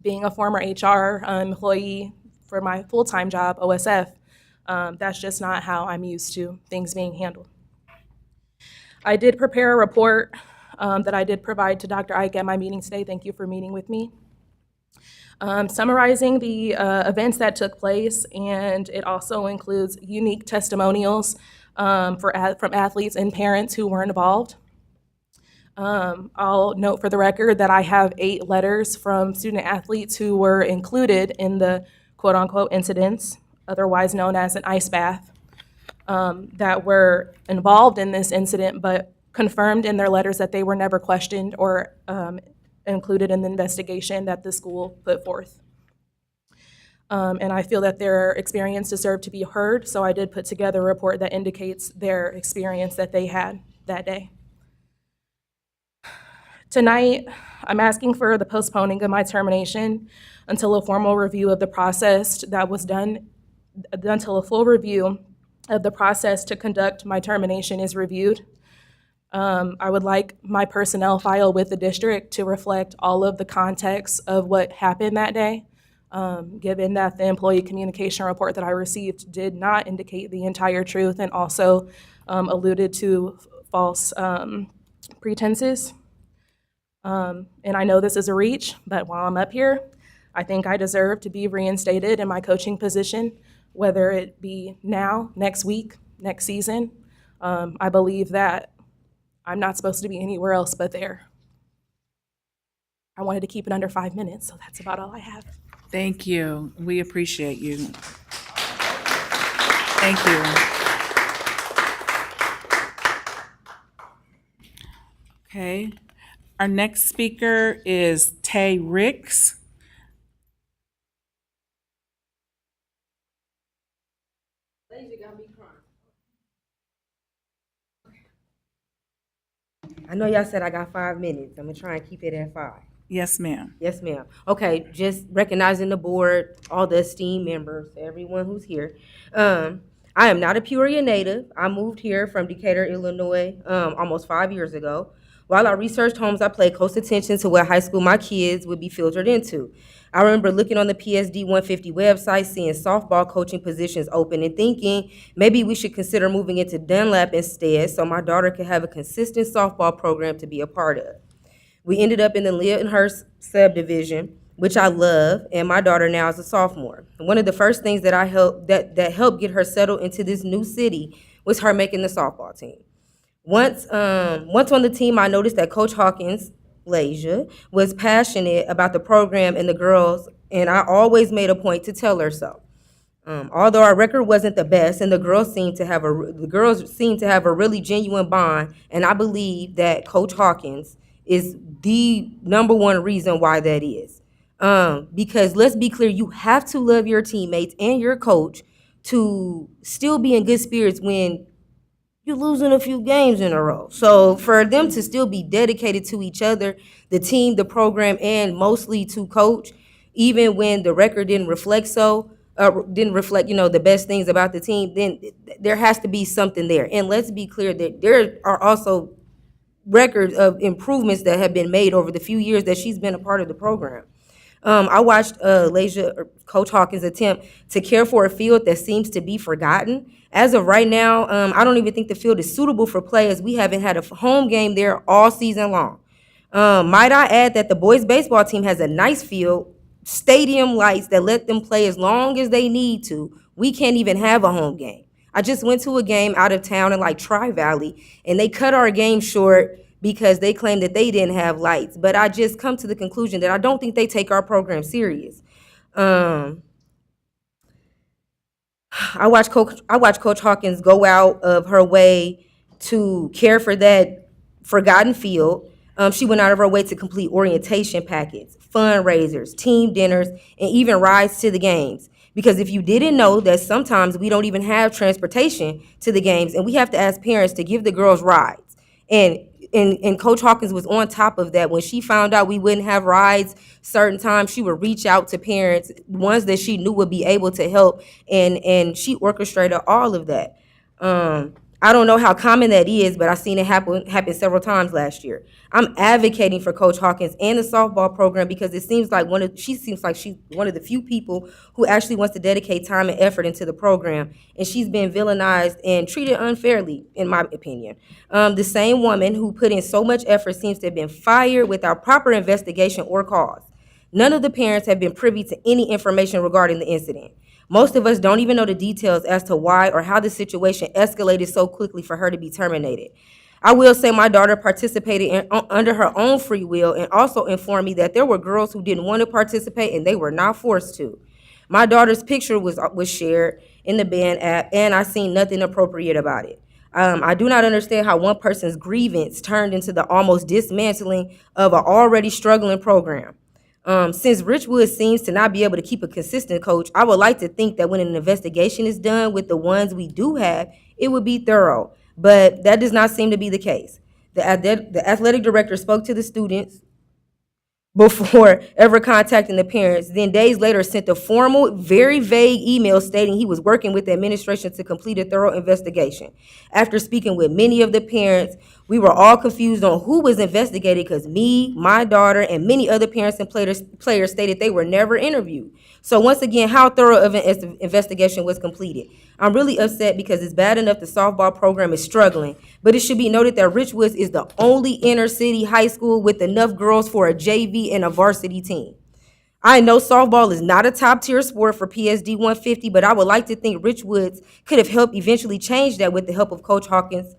being a former HR employee for my full-time job, OSF, that's just not how I'm used to things being handled. I did prepare a report that I did provide to Dr. Ike at my meeting today. Thank you for meeting with me. Summarizing the events that took place, and it also includes unique testimonials from athletes and parents who were involved. I'll note for the record that I have 8 letters from student athletes who were included in the quote-unquote incidents, otherwise known as an ice bath, that were involved in this incident, but confirmed in their letters that they were never questioned or included in the investigation that the school put forth. And I feel that their experience deserved to be heard, so I did put together a report that indicates their experience that they had that day. Tonight, I'm asking for the postponing of my termination until a formal review of the process that was done, until a full review of the process to conduct my termination is reviewed. I would like my personnel file with the district to reflect all of the context of what happened that day, given that the employee communication report that I received did not indicate the entire truth and also alluded to false pretenses. And I know this is a reach, but while I'm up here, I think I deserve to be reinstated in my coaching position, whether it be now, next week, next season. I believe that I'm not supposed to be anywhere else but there. I wanted to keep it under 5 minutes, so that's about all I have. Thank you. We appreciate you. Thank you. Okay. Our next speaker is Tay Ricks. I know y'all said I got 5 minutes. I'm gonna try and keep it at 5. Yes, ma'am. Yes, ma'am. Okay, just recognizing the board, all the esteemed members, everyone who's here. I am not a Peoria native. I moved here from Decatur, Illinois, almost 5 years ago. While I researched homes, I paid close attention to what high school my kids would be filtered into. I remember looking on the PSD 150 website, seeing softball coaching positions open and thinking maybe we should consider moving into Dunlap instead so my daughter could have a consistent softball program to be a part of. We ended up in the Lyndhurst subdivision, which I love, and my daughter now is a sophomore. One of the first things that helped get her settled into this new city was her making the softball team. Once on the team, I noticed that Coach Hawkins, Lasia, was passionate about the program and the girls, and I always made a point to tell her so. Although our record wasn't the best, and the girls seemed to have a really genuine bond, and I believe that Coach Hawkins is the number one reason why that is. Because let's be clear, you have to love your teammates and your coach to still be in good spirits when you're losing a few games in a row. So for them to still be dedicated to each other, the team, the program, and mostly to coach, even when the record didn't reflect the best things about the team, then there has to be something there. And let's be clear that there are also records of improvements that have been made over the few years that she's been a part of the program. I watched Coach Hawkins attempt to care for a field that seems to be forgotten. As of right now, I don't even think the field is suitable for play, as we haven't had a home game there all season long. Might I add that the boys baseball team has a nice field, stadium lights that let them play as long as they need to. We can't even have a home game. I just went to a game out of town in like Tri-Valley, and they cut our game short because they claimed that they didn't have lights. But I just come to the conclusion that I don't think they take our program serious. I watch Coach Hawkins go out of her way to care for that forgotten field. She went out of her way to complete orientation packets, fundraisers, team dinners, and even rides to the games. Because if you didn't know that sometimes we don't even have transportation to the games, and we have to ask parents to give the girls rides. And Coach Hawkins was on top of that. When she found out we wouldn't have rides certain times, she would reach out to parents, ones that she knew would be able to help, and she orchestrated all of that. I don't know how common that is, but I've seen it happen several times last year. I'm advocating for Coach Hawkins and the softball program because it seems like she seems like she's one of the few people who actually wants to dedicate time and effort into the program, and she's been villainized and treated unfairly, in my opinion. The same woman who put in so much effort seems to have been fired without proper investigation or cause. None of the parents have been privy to any information regarding the incident. Most of us don't even know the details as to why or how the situation escalated so quickly for her to be terminated. I will say my daughter participated under her own free will and also informed me that there were girls who didn't want to participate and they were not forced to. My daughter's picture was shared in the band app, and I seen nothing appropriate about it. I do not understand how one person's grievance turned into the almost dismantling of an already struggling program. Since Richwood seems to not be able to keep a consistent coach, I would like to think that when an investigation is done with the ones we do have, it would be thorough. But that does not seem to be the case. The athletic director spoke to the students before ever contacting the parents, then days later sent a formal, very vague email stating he was working with the administration to complete a thorough investigation. After speaking with many of the parents, we were all confused on who was investigated because me, my daughter, and many other parents and players stated they were never interviewed. So once again, how thorough of an investigation was completed? I'm really upset because it's bad enough the softball program is struggling, but it should be noted that Richwoods is the only inner city high school with enough girls for a JV and a varsity team. I know softball is not a top tier sport for PSD 150, but I would like to think Richwoods could have helped eventually change that with the help of Coach Hawkins.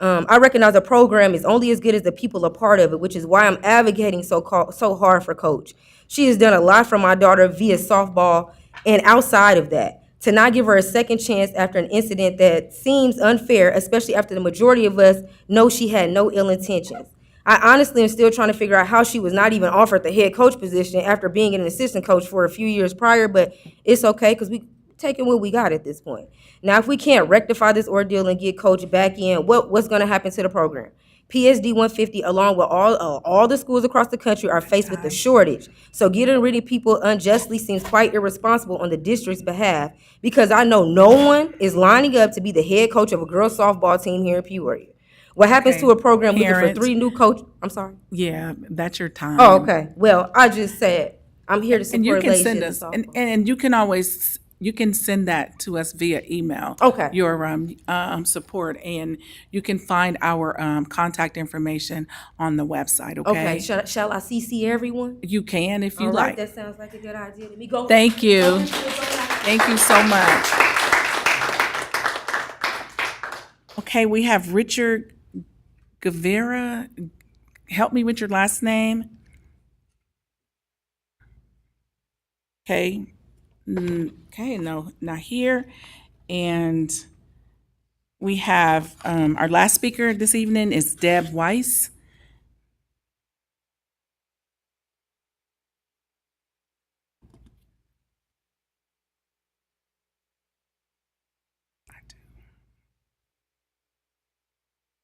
I recognize a program is only as good as the people a part of it, which is why I'm advocating so hard for Coach. She has done a lot for my daughter via softball and outside of that. To not give her a second chance after an incident that seems unfair, especially after the majority of us know she had no ill intentions. I honestly am still trying to figure out how she was not even offered the head coach position after being an assistant coach for a few years prior, but it's okay because we taking what we got at this point. Now, if we can't rectify this ordeal and get Coach back in, what's going to happen to the program? PSD 150, along with all the schools across the country, are faced with a shortage. So getting rid of people unjustly seems quite irresponsible on the district's behalf, because I know no one is lining up to be the head coach of a girls softball team here in Peoria. What happens to a program looking for Parents. 3 new coaches? I'm sorry. Yeah, that's your time. Oh, okay. Well, I just said I'm here to And you support can ladies send in us, softball. and you can always, you can send that to us via email. Okay. Your support, and you can find our contact information on the website, okay? Okay. Shall I CC everyone? You can if you All right, like. that sounds like a good idea to me. Go. Thank you. Go into it, go back. Thank you so much. Okay, we have Richard Guevara. Help me with your last name. Okay. Okay, no, not here. And we have our last speaker this evening is Deb Weiss.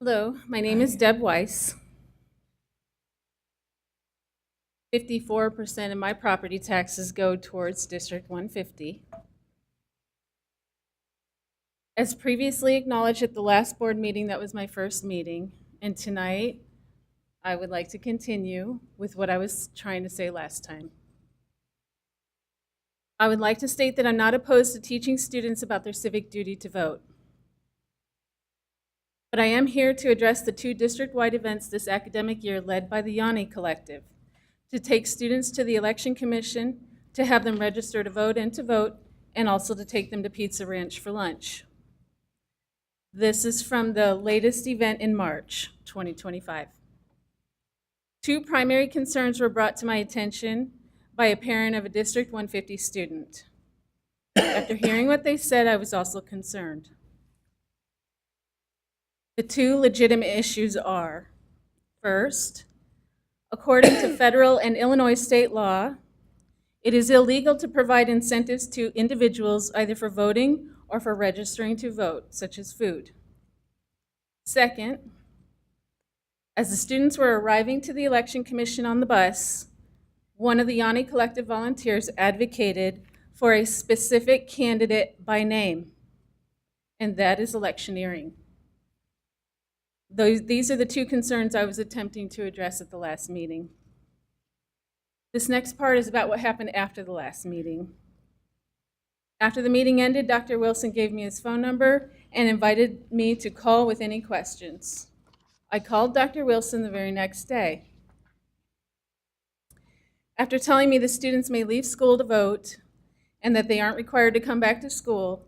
Hello, my name is Deb Weiss. 54% of my property taxes go towards District 150. As previously acknowledged at the last board meeting, that was my first meeting, and tonight I would like to continue with what I was trying to say last time. I would like to state that I'm not opposed to teaching students about their civic duty to vote. But I am here to address the 2 district-wide events this academic year led by the Yanni Collective, to take students to the Election Commission, to have them register to vote, and also to take them to Pizza Ranch for lunch. This is from the latest event in March 2025. 2 primary concerns were brought to my attention by a parent of a District 150 student. After hearing what they said, I was also concerned. The 2 legitimate issues are, first, according to federal and Illinois state law, it is illegal to provide incentives to individuals either for voting or for registering to vote, such as food. Second, as the students were arriving to the Election Commission on the bus, one of the Yanni Collective volunteers advocated for a specific candidate by name, and that is electioneering. These are the 2 concerns I was attempting to address at the last meeting. This next part is about what happened after the last meeting. After the meeting ended, Dr. Wilson gave me his phone number and invited me to call with any questions. I called Dr. Wilson the very next day. After telling me the students may leave school to vote and that they aren't required to come back to school,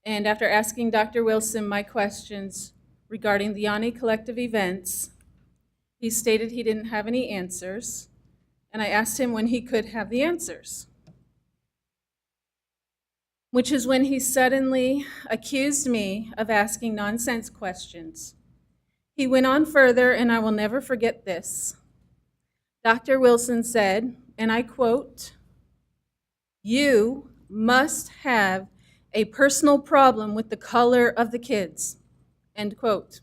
and after asking Dr. Wilson my questions regarding the Yanni Collective events, he stated he didn't have any answers, and I asked him when he could have the answers, which is when he suddenly accused me of asking nonsense questions. He went on further, and I will never forget this. Dr. Wilson said, and I quote, "You must have a personal problem with the color of the kids," end quote.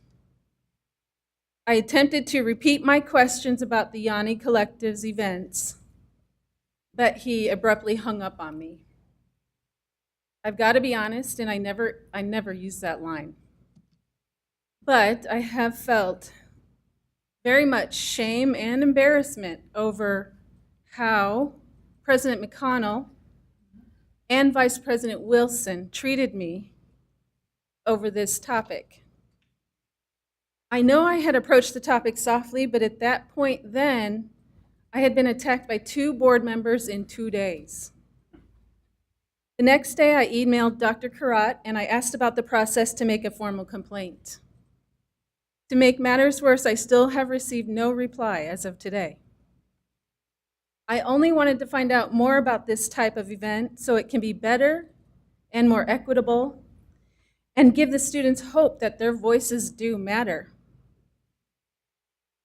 I attempted to repeat my questions about the Yanni Collective's events, but he abruptly hung up on me. I've got to be honest, and I never used that line. But I have felt very much shame and embarrassment over how President McConnell and Vice President Wilson treated me over this topic. I know I had approached the topic softly, but at that point then, I had been attacked by 2 board members in 2 days. The next day, I emailed Dr. Karat and I asked about the process to make a formal complaint. To make matters worse, I still have received no reply as of today. I only wanted to find out more about this type of event so it can be better and more equitable and give the students hope that their voices do matter.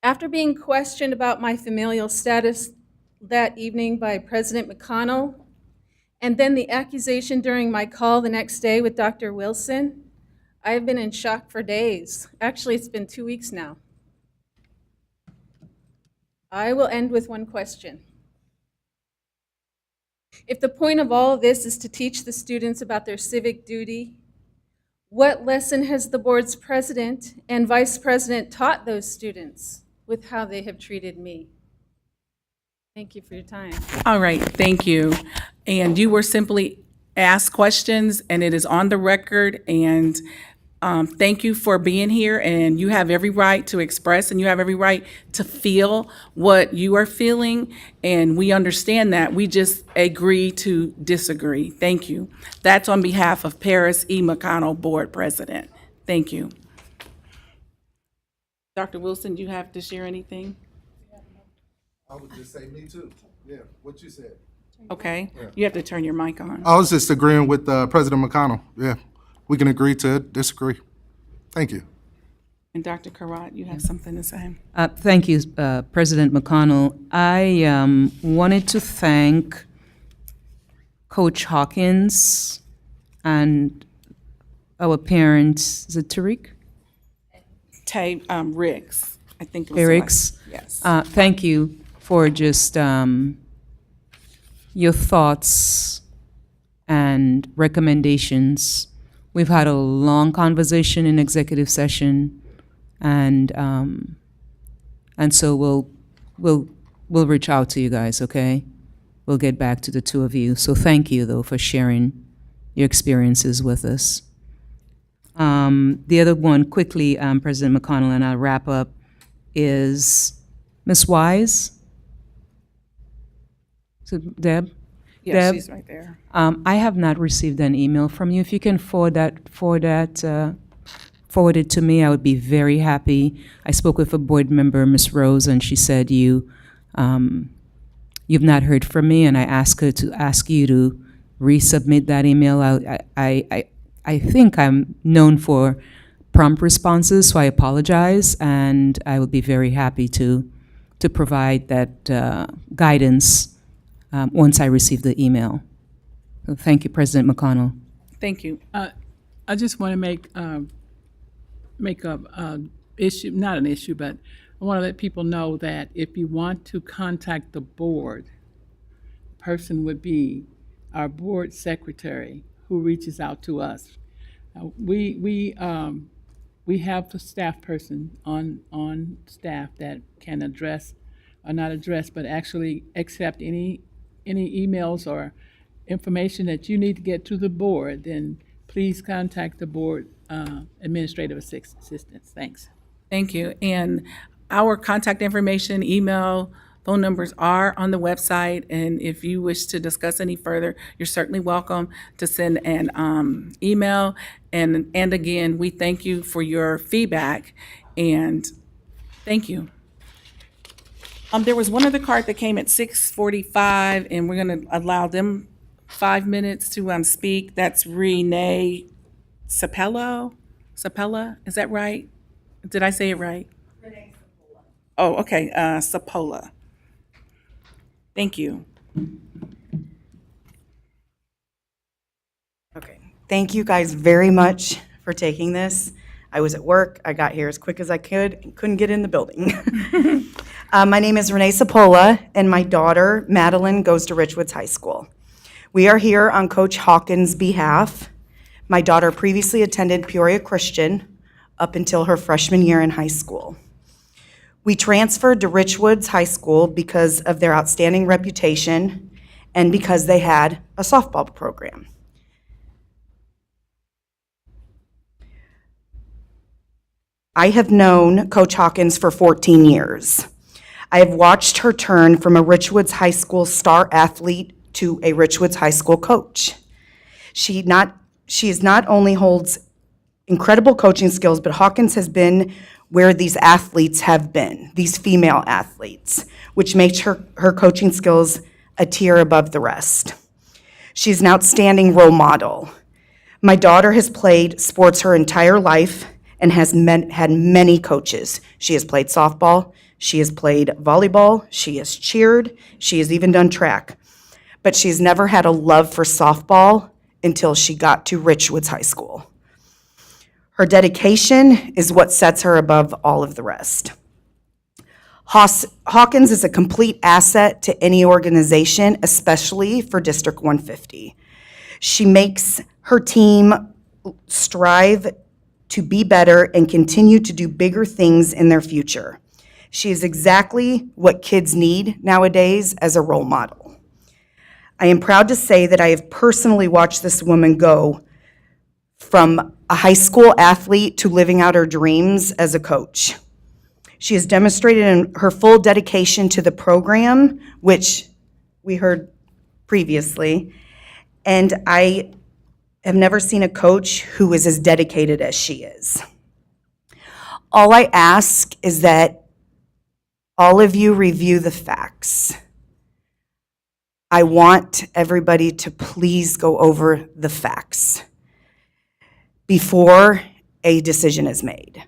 After being questioned about my familial status that evening by President McConnell, and then the accusation during my call the next day with Dr. Wilson, I have been in shock for days. Actually, it's been 2 weeks now. I will end with one question. If the point of all of this is to teach the students about their civic duty, what lesson has the board's president and vice president taught those students with how they have treated me? Thank you for your time. All right, thank you. And you were simply asked questions, and it is on the record, and thank you for being here, and you have every right to express, and you have every right to feel what you are feeling, and we understand that. We just agree to disagree. Thank you. That's on behalf of Paris E. McConnell, Board President. Thank you. Dr. Wilson, do you have to share anything? I would just say me too. Yeah, what you said. Okay, Yeah. you have to turn your mic on. I was just agreeing with President McConnell. Yeah, we can agree to disagree. Thank you. And Dr. Karat, you have something to say? Thank you, President McConnell. I wanted to thank Coach Hawkins and our parents. Is it Tariq? Riggs, I think it was. Riggs. Yes. Thank you for just your thoughts and recommendations. We've had a long conversation in executive session, and so we'll reach out to you guys. Okay, we'll get back to the two of you. So thank you though for sharing your experiences with us. The other one, quickly, President McConnell, and I'll wrap up, is Ms. Wise. So Deb? Yeah, Deb? she's right there. I have not received an email from you. If you can forward it to me, I would be very happy. I spoke with a board member, Ms. Rose, and she said you've not heard from me, and I asked her to ask you to resubmit that email. I think I'm known for prompt responses, so I apologize, and I would be very happy to provide that guidance once I receive the email. So thank you, President McConnell. Thank you. I just want to make a issue, not an issue, but I want to let people know that if you want to contact the board, the person would be our board secretary who reaches out to us. We have a staff person on staff that can address, or not address, but actually accept any emails or information that you need to get to the board. Then please contact the board administrative assistants. Thanks. Thank you. And our contact information, email, phone numbers are on the website, and if you wish to discuss any further, you're certainly welcome to send an email. And again, we thank you for your feedback, and thank you. There was one other card that came at 6:45, and we're going to allow them 5 minutes to speak. That's Renee Sapella, is that right? Did I say it right? Renee Sapola. Oh, okay, Sapola. Thank you. Okay, thank you guys very much for taking this. I was at work, I got here as quick as I could, and couldn't get in the building. My name is Renee Sapola, and my daughter, Madeline, goes to Richwoods High School. We are here on Coach Hawkins' behalf. My daughter previously attended Peoria Christian up until her freshman year in high school. We transferred to Richwoods High School because of their outstanding reputation and because they had a softball program. I have known Coach Hawkins for 14 years. I have watched her turn from a Richwoods High School star athlete to a Richwoods High School coach. She not only holds incredible coaching skills, but Hawkins has been where these athletes have been, these female athletes, which makes her coaching skills a tier above the rest. She's an outstanding role model. My daughter has played sports her entire life and has had many coaches. She has played softball, she has played volleyball, she has cheered, she has even done track. But she's never had a love for softball until she got to Richwoods High School. Her dedication is what sets her above all of the rest. Hawkins is a complete asset to any organization, especially for District 150. She makes her team strive to be better and continue to do bigger things in their future. She is exactly what kids need nowadays as a role model. I am proud to say that I have personally watched this woman go from a high school athlete to living out her dreams as a coach. She has demonstrated in her full dedication to the program, which we heard previously, and I have never seen a coach who is as dedicated as she is. All I ask is that all of you review the facts. I want everybody to please go over the facts before a decision is made.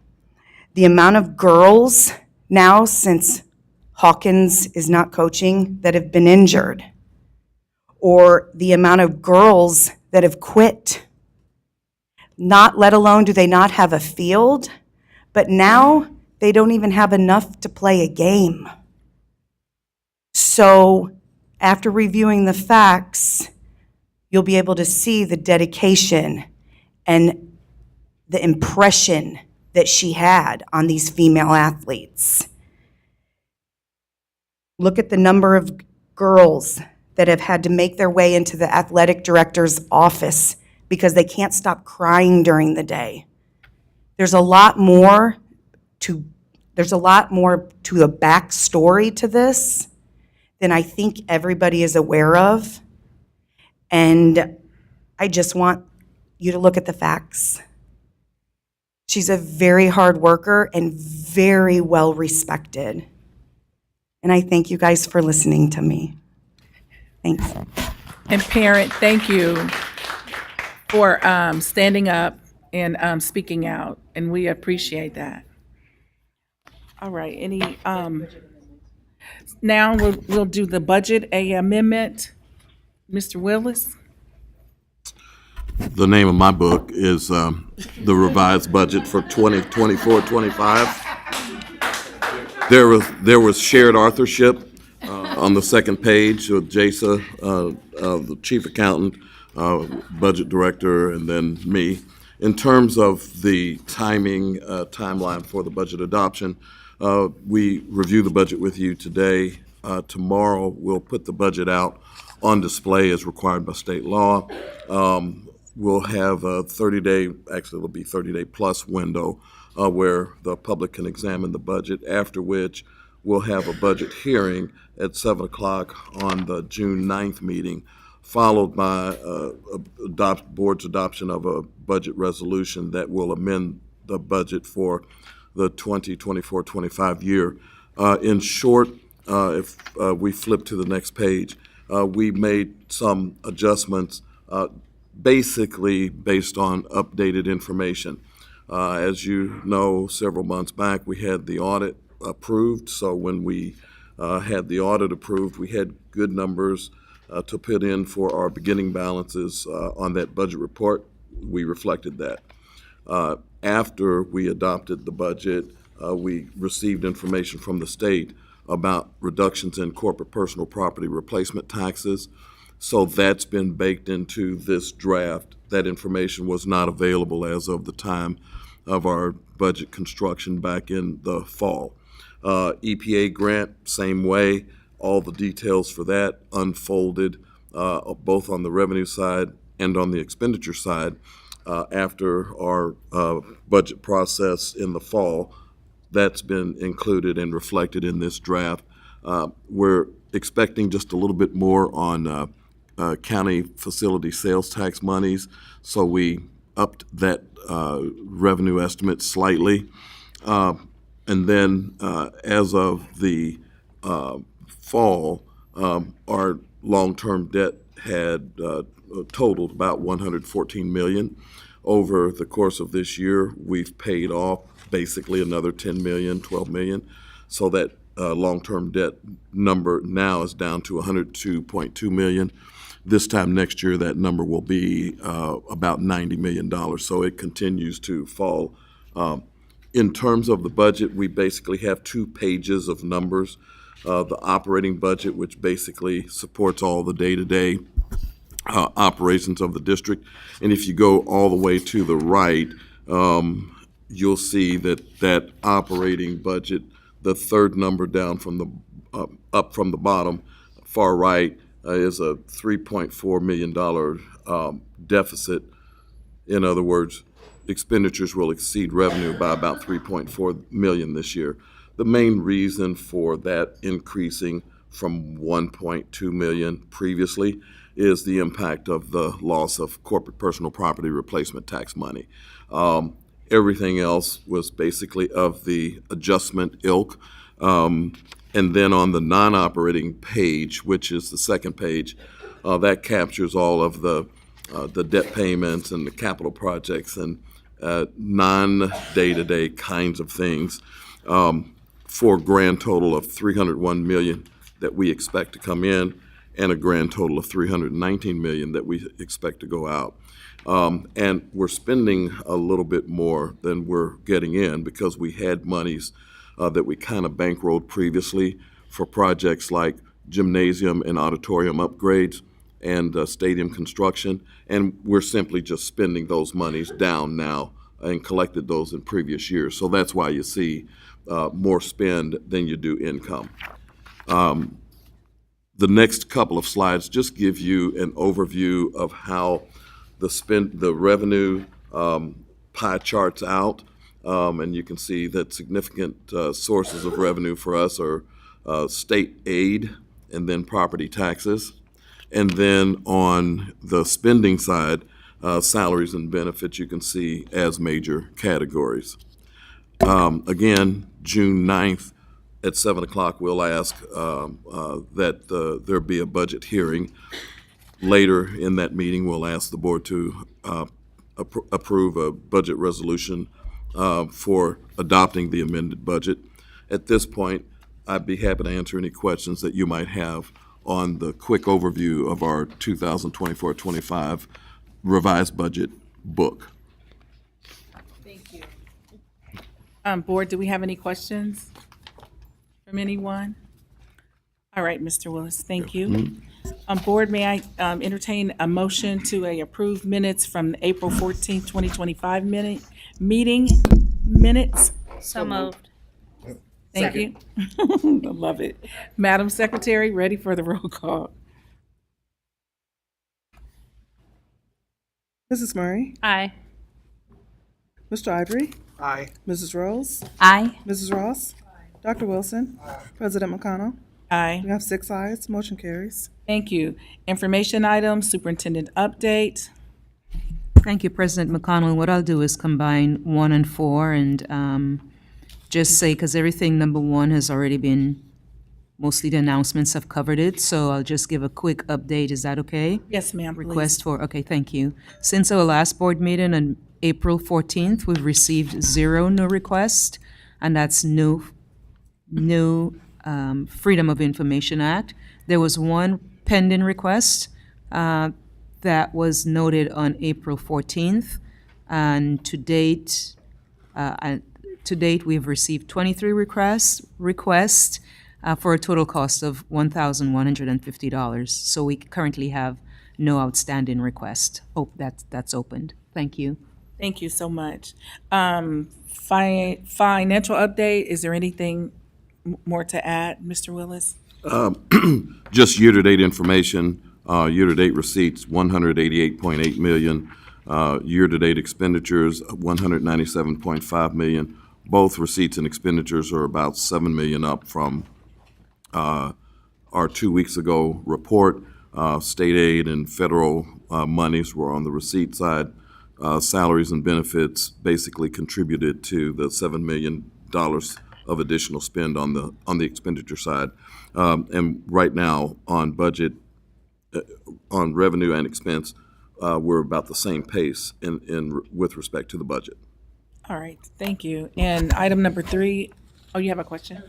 The amount of girls now, since Hawkins is not coaching, that have been injured, or the amount of girls that have quit, not let alone do they not have a field, but now they don't even have enough to play a game. So after reviewing the facts, you'll be able to see the dedication and the impression that she had on these female athletes. Look at the number of girls that have had to make their way into the athletic director's office because they can't stop crying during the day. There's a lot more to the backstory to this than I think everybody is aware of. And I just want you to look at the facts. She's a very hard worker and very well respected. And I thank you guys for listening to me. Thanks. And parent, thank you for standing up and speaking out, and we appreciate that. All right, now we'll do the budget, amendment. Mr. Willis? The name of my book is the revised budget for 2024-25. There was shared authorship on the second page with Jasa, the chief accountant, budget director, and then me. In terms of the timeline for the budget adoption, we review the budget with you today. Tomorrow, we'll put the budget out on display as required by state law. We'll have a 30-day, actually it'll be 30-day plus window where the public can examine the budget, after which we'll have a budget hearing at 7 o'clock on the June 9th meeting, followed by board's adoption of a budget resolution that will amend the budget for the 2024-25 year. In short, if we flip to the next page, we made some adjustments basically based on updated information. As you know, several months back, we had the audit approved. So when we had the audit approved, we had good numbers to put in for our beginning balances on that budget report. We reflected that. After we adopted the budget, we received information from the state about reductions in corporate personal property replacement taxes. So that's been baked into this draft. That information was not available as of the time of our budget construction back in the fall. EPA grant, same way. All the details for that unfolded both on the revenue side and on the expenditure side after our budget process in the fall. That's been included and reflected in this draft. We're expecting just a little bit more on county facility sales tax monies, so we upped that revenue estimate slightly. And then, as of the fall, our long-term debt had totaled about $114 million. Over the course of this year, we've paid off basically another $10 million, $12 million, so that long-term debt number now is down to $102.2 million. This time next year, that number will be about $90 million, so it continues to fall. In terms of the budget, we basically have 2 pages of numbers. The operating budget, which basically supports all the day-to-day operations of the district. And if you go all the way to the right, you'll see that that operating budget, the third number down from the up from the bottom, far right, is a $3.4 million deficit. In other words, expenditures will exceed revenue by about $3.4 million this year. The main reason for that increasing from $1.2 million previously is the impact of the loss of corporate personal property replacement tax money. Everything else was basically of the adjustment ilk. And then on the non-operating page, which is the second page, that captures all of the debt payments and the capital projects and non-day-to-day kinds of things, for a grand total of $301 million that we expect to come in, and a grand total of $319 million that we expect to go out. And we're spending a little bit more than we're getting in because we had monies that we kind of bankrolled previously for projects like gymnasium and auditorium upgrades and stadium construction, and we're simply just spending those monies down now and collected those in previous years. So that's why you see more spend than you do income. The next couple of slides just give you an overview of how the revenue pie charts out, and you can see that significant sources of revenue for us are state aid and then property taxes. And then on the spending side, salaries and benefits you can see as major categories. Again, June 9th at 7 o'clock, we'll ask that there be a budget hearing. Later in that meeting, we'll ask the board to approve a budget resolution for adopting the amended budget. At this point, I'd be happy to answer any questions that you might have on the quick overview of our 2024-25 revised budget book. Thank you. Board, do we have any questions from anyone? All right, Mr. Willis, thank you. Board, may I entertain a motion to approve minutes from the April 14th, 2025 meeting minutes? So moved. Thank you. I love it. Madam Secretary, ready for the roll call. Mrs. Murray? Aye. Mr. Ivory? Aye. Mrs. Rose? Aye. Mrs. Ross? Dr. Wilson? President McConnell? Aye. We have 6 ayes, motion carries. Thank you. Information items, superintendent update. Thank you, President McConnell. What I'll do is combine 1 and 4 and just say, because everything number 1 has already been, mostly the announcements have covered it, so I'll just give a quick update. Is that okay? Yes, ma'am, please. Request for, okay, thank you. Since our last board meeting on April 14th, we've received 0 new requests, and that's new Freedom of Information Act. There was 1 pending request that was noted on April 14th, and to date, we've received 23 requests for a total cost of $1,150. So we currently have no outstanding request. Oh, that's opened. Thank you. Thank you so much. Financial update, is there anything more to add, Mr. Willis? Just year-to-date information, year-to-date receipts, $188.8 million. Year-to-date expenditures, $197.5 million. Both receipts and expenditures are about $7 million up from our 2 weeks ago report. State aid and federal monies were on the receipt side. Salaries and benefits basically contributed to the $7 million of additional spend on the expenditure side. And right now, on budget, on revenue and expense, we're about the same pace with respect to the budget. All right, thank you. And item number 3, oh, you have a question?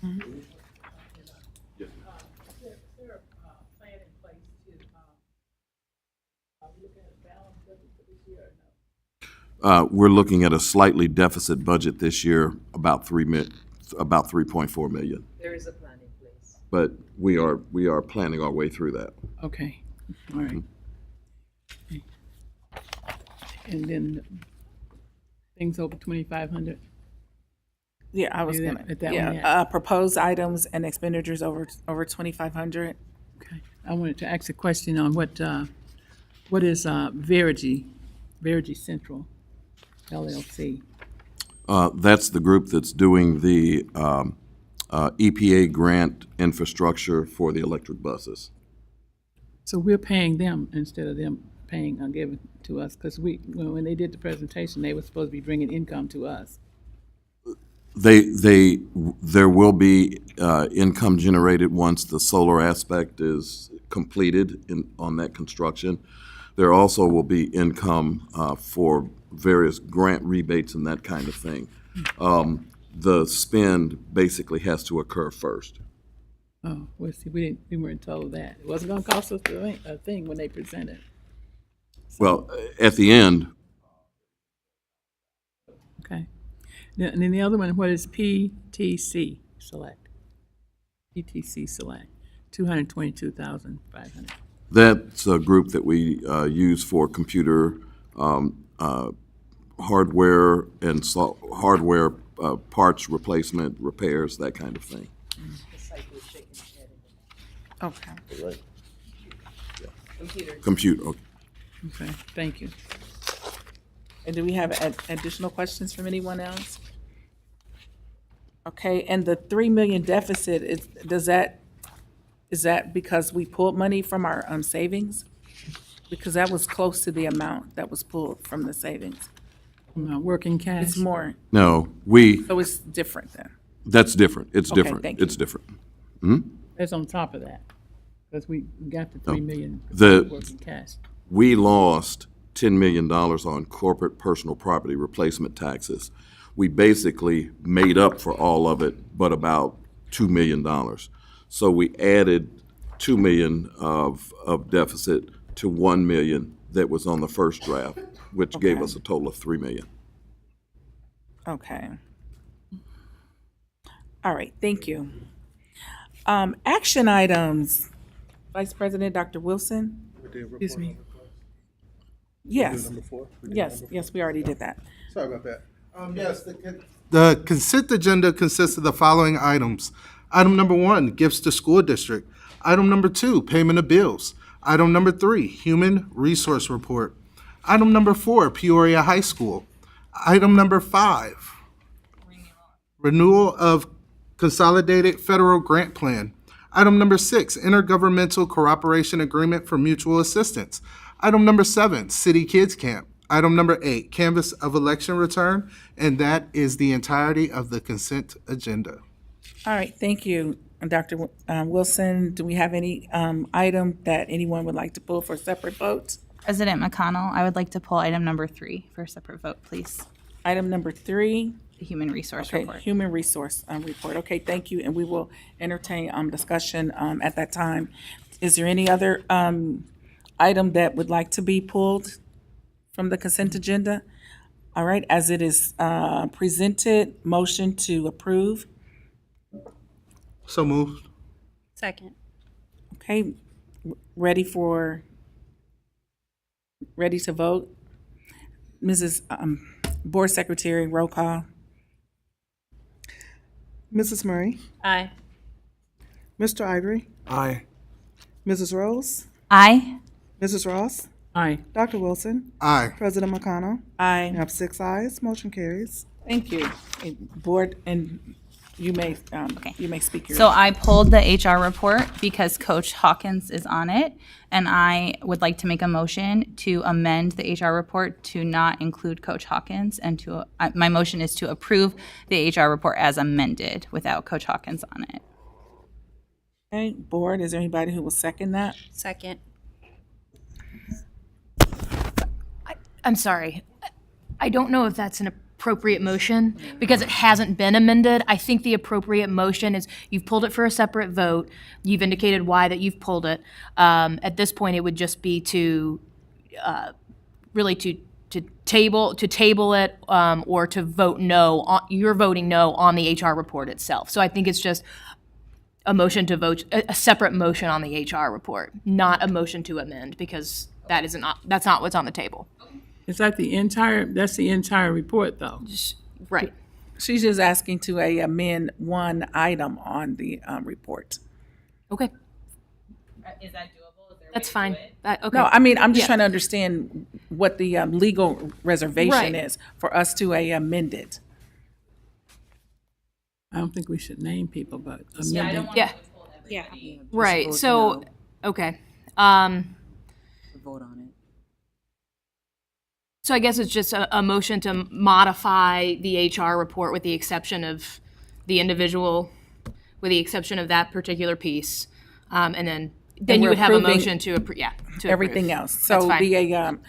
Mhm. We're looking at a slightly deficit budget this year, about 3.4 million. There is a plan in place. But we are planning our way through that. Okay, all right. And then things over 2,500. Yeah, I was Do that- gonna, at that one, yeah, proposed items and expenditures over 2,500. Okay, I wanted to ask a question on what is Verigy Central LLC? That's the group that's doing the EPA grant infrastructure for the electric buses. So we're paying them instead of them paying or giving to us, because when they did the presentation, they were supposed to be bringing income to us. There will be income generated once the solar aspect is completed on that construction. There also will be income for various grant rebates and that kind of thing. The spend basically has to occur first. Oh, well, see, we weren't told that. It wasn't gonna cost us a thing when they presented. Well, at the end, Okay. And then the other one, what is PTC Select? PTC Select, 222,500. that's a group that we use for computer hardware and hardware parts replacement, repairs, that kind of thing. Okay. Computer, okay. Okay, thank you. And do we have additional questions from anyone else? Okay, and the 3 million deficit, is that because we pulled money from our savings? Because that was close to the amount that was pulled from the savings. Working cash? It's more, No, so it's different then. that's different. It's Okay, different. thank you. It's different. Hmm? That's on top of that, because we got the 3 million The- working cash. We lost $10 million on corporate personal property replacement taxes. We basically made up for all of it, but about $2 million. So we added $2 million of deficit to $1 million that was on the first draft, which gave us a total of $3 million. Okay. All right, thank you. Action items. Vice President Dr. Wilson? Excuse me. Yes. Yes, we already did that. Sorry about that. Yes, the consent agenda consists of the following items. Item number 1, gifts to school district. Item number 2, payment of bills. Item number 3, human resource report. Item number 4, Peoria High School. Item number 5, renewal of consolidated federal grant plan. Item number 6, intergovernmental cooperation agreement for mutual assistance. Item number 7, City Kids Camp. Item number 8, canvass of election return, and that is the entirety of the consent agenda. All right, thank you, Dr. Wilson. Do we have any item that anyone would like to pull for separate votes? President McConnell, I would like to pull item number 3 for a separate vote, please. Item number 3, The human resource okay, report. human resource report. Okay, thank you, and we will entertain discussion at that time. Is there any other item that would like to be pulled from the consent agenda? All right, as it is presented, motion to approve. So moved. Second. Okay, ready to vote? Mrs. Board Secretary, roll call. Mrs. Murray, Aye. Mr. Ivory, Aye. Mrs. Rose, Aye. Mrs. Ross, Aye. Dr. Wilson, Aye. President McConnell. Aye. We have 6 ayes, motion carries. Thank you. Board and you may speak your. So I pulled the HR report because Coach Hawkins is on it, and I would like to make a motion to amend the HR report to not include Coach Hawkins, and my motion is to approve the HR report as amended without Coach Hawkins on it. Okay, board, is there anybody who will second that? Second. I'm sorry. I don't know if that's an appropriate motion because it hasn't been amended. I think the appropriate motion is you've pulled it for a separate vote. You've indicated why that you've pulled it. At this point, it would just be to really to table it or to vote no. You're voting no on the HR report itself. So I think it's just a motion to vote, a separate motion on the HR report, not a motion to amend, because that's not what's on the table. Is that that's the entire report, though? Right. She's just asking to amend one item on the report. Okay. Is that doable? That's fine. Okay. No, I mean, I'm just trying to understand what the legal reservation Right. is for us to amend it. I don't think we should name people, but Yeah. Right. So, okay. Vote on it. So I guess it's just a motion to modify the HR report with the exception of the individual, with the exception of that particular piece. And then you we're would have a approving motion to approve, to everything approve. else. That's So fine.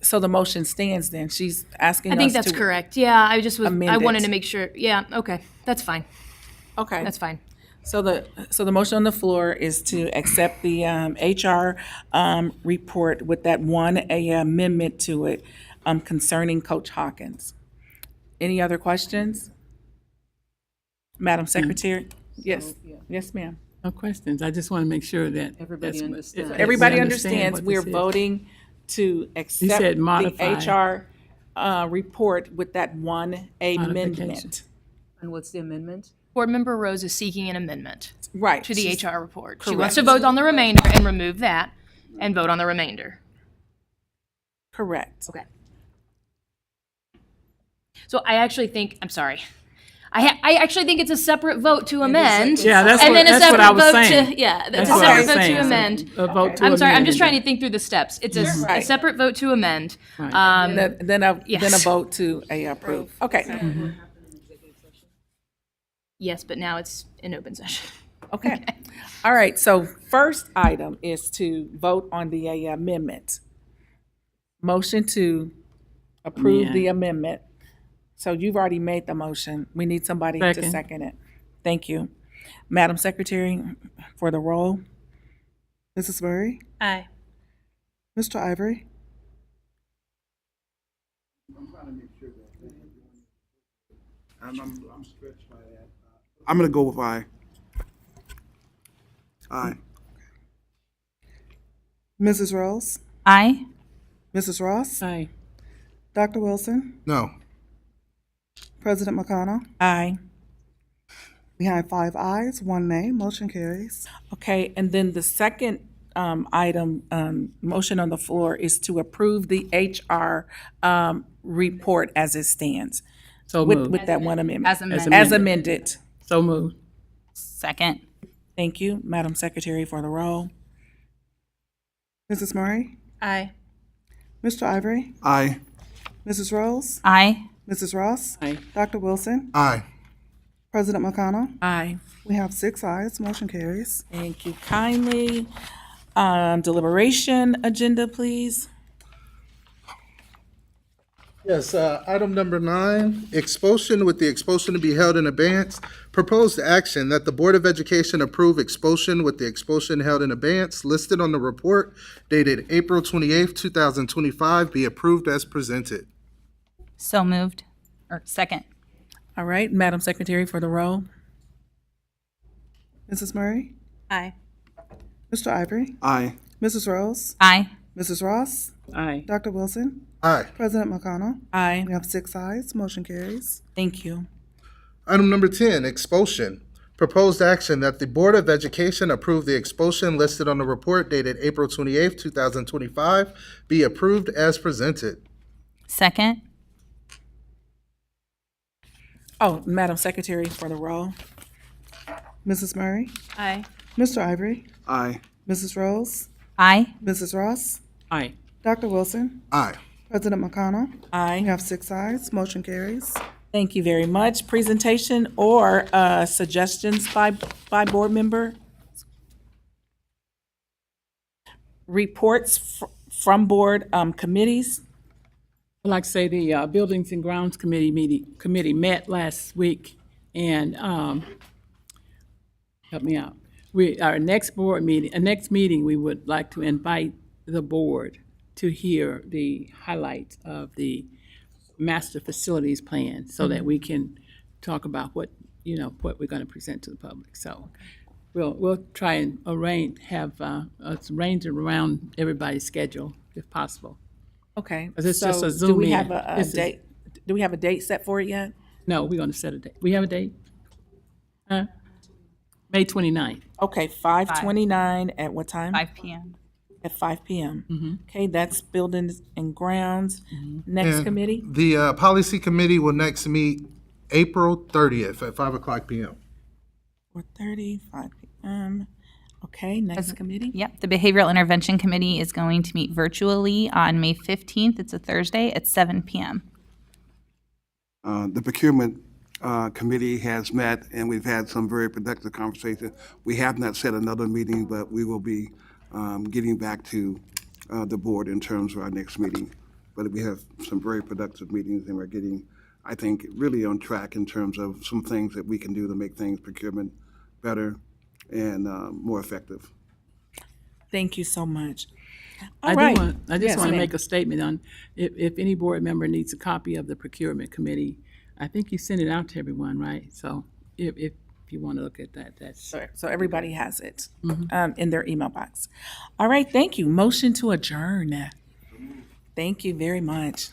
so the motion stands then. She's asking I us think that's to correct. Yeah, I amend wanted it. to make sure. Yeah, okay. That's fine. Okay. That's fine. So the motion on the floor is to accept the HR report with that one amendment to it concerning Coach Hawkins. Any other questions? Madam Secretary? Yes, yes, ma'am. no questions. I just want to make sure that Everybody understands. Everybody we understands what we're this is. voting to accept said modify. the HR report with that one amendment. Modification. And what's the amendment? Board Member Rose is seeking an amendment Right. to the she's- HR report. She correct. wants to vote on the remainder and remove that and vote on the remainder. Correct. Okay. So I actually think, I'm sorry. I actually think it's a separate vote to amend. Yeah, that's and what- then a that's what separate I was vote saying. to, yeah, That's it's a what I separate was vote saying. to amend. A vote to I'm sorry, I'm amend. just trying to think through the steps. It's a Right. separate vote to amend. Right. Then a Yes. vote to approve. Okay. Yes, but now it's in open session. Okay. All right. So first item is to vote on the amendment. Motion to approve Yeah. the amendment. So you've already made the motion. We need somebody to Second. second it. Thank you. Madam Secretary, for the roll. Mrs. Murray, Aye. Mr. Ivory, I'm stretched by that. I'm gonna go with aye. Aye. Mrs. Rose, Aye. Mrs. Ross, Aye. Dr. Wilson, No. President McConnell. Aye. We have 5 ayes, 1 nay. Motion carries. Okay, and then the second item, motion on the floor is to approve the HR report as it stands. So moved. With that one amendment. As amended. As amended. So moved. Second. Thank you, Madam Secretary, for the roll. Mrs. Murray, Aye. Mr. Ivory, Aye. Mrs. Rose, Aye. Mrs. Ross, Aye. Dr. Wilson, Aye. President McConnell. Aye. We have 6 ayes. Motion carries. Thank you kindly. Deliberation agenda, please. Yes, item number 9, expulsion with the expulsion to be held in abeyance. Proposed action that the Board of Education approve expulsion with the expulsion held in abeyance listed on the report dated April 28th, 2025 be approved as presented. So moved. Or second. All right, Madam Secretary, for the roll. Mrs. Murray, Aye. Mr. Ivory, Aye. Mrs. Rose, Aye. Mrs. Ross, Aye. Dr. Wilson, Aye. President McConnell. Aye. We have 6 ayes. Motion carries. Thank you. Item number 10, expulsion. Proposed action that the Board of Education approve the expulsion listed on the report dated April 28th, 2025 be approved as presented. Second. Oh, Madam Secretary for the roll. Mrs. Murray, Aye. Mr. Ivory, Aye. Mrs. Rose, Aye. Mrs. Ross, Aye. Dr. Wilson, Aye. President McConnell. Aye. We have 6 ayes, motion carries. Thank you very much. Presentation or suggestions by board member? Reports from board committees? I'd like to say the Buildings and Grounds Committee met last week, and help me out. Our next meeting, we would like to invite the board to hear the highlights of the master facilities plan, so that we can talk about what we're going to present to the public. So we'll try and arrange around everybody's schedule if possible. Okay. 'Cause it's just a So Zoom do we meeting. have a This is- date? Do we have a date set for it yet? No, we're going to set a date. We have a date? May 29th. Okay, 5/29 at what time? 5 p.m. At 5 p.m. Okay, that's Buildings and Grounds. Next And committee? The Policy Committee will next meet April 30th at 5 o'clock p.m. 4:30, 5 p.m. Okay, next committee? Yep, the Behavioral Intervention Committee is going to meet virtually on May 15th. It's a Thursday at 7 p.m. The Procurement Committee has met, and we've had some very productive conversations. We have not set another meeting, but we will be getting back to the board in terms of our next meeting. But we have some very productive meetings, and we're getting, I think, really on track in terms of some things that we can do to make things procurement better and more effective. Thank you so much. I right. just Yes, want to ma'am. make a statement on, if any board member needs a copy of the procurement committee, I think you sent it out to everyone, right? So if you want to look at that, that's. So everybody has it in their email box. All right, thank you. Motion to adjourn. Thank you very much.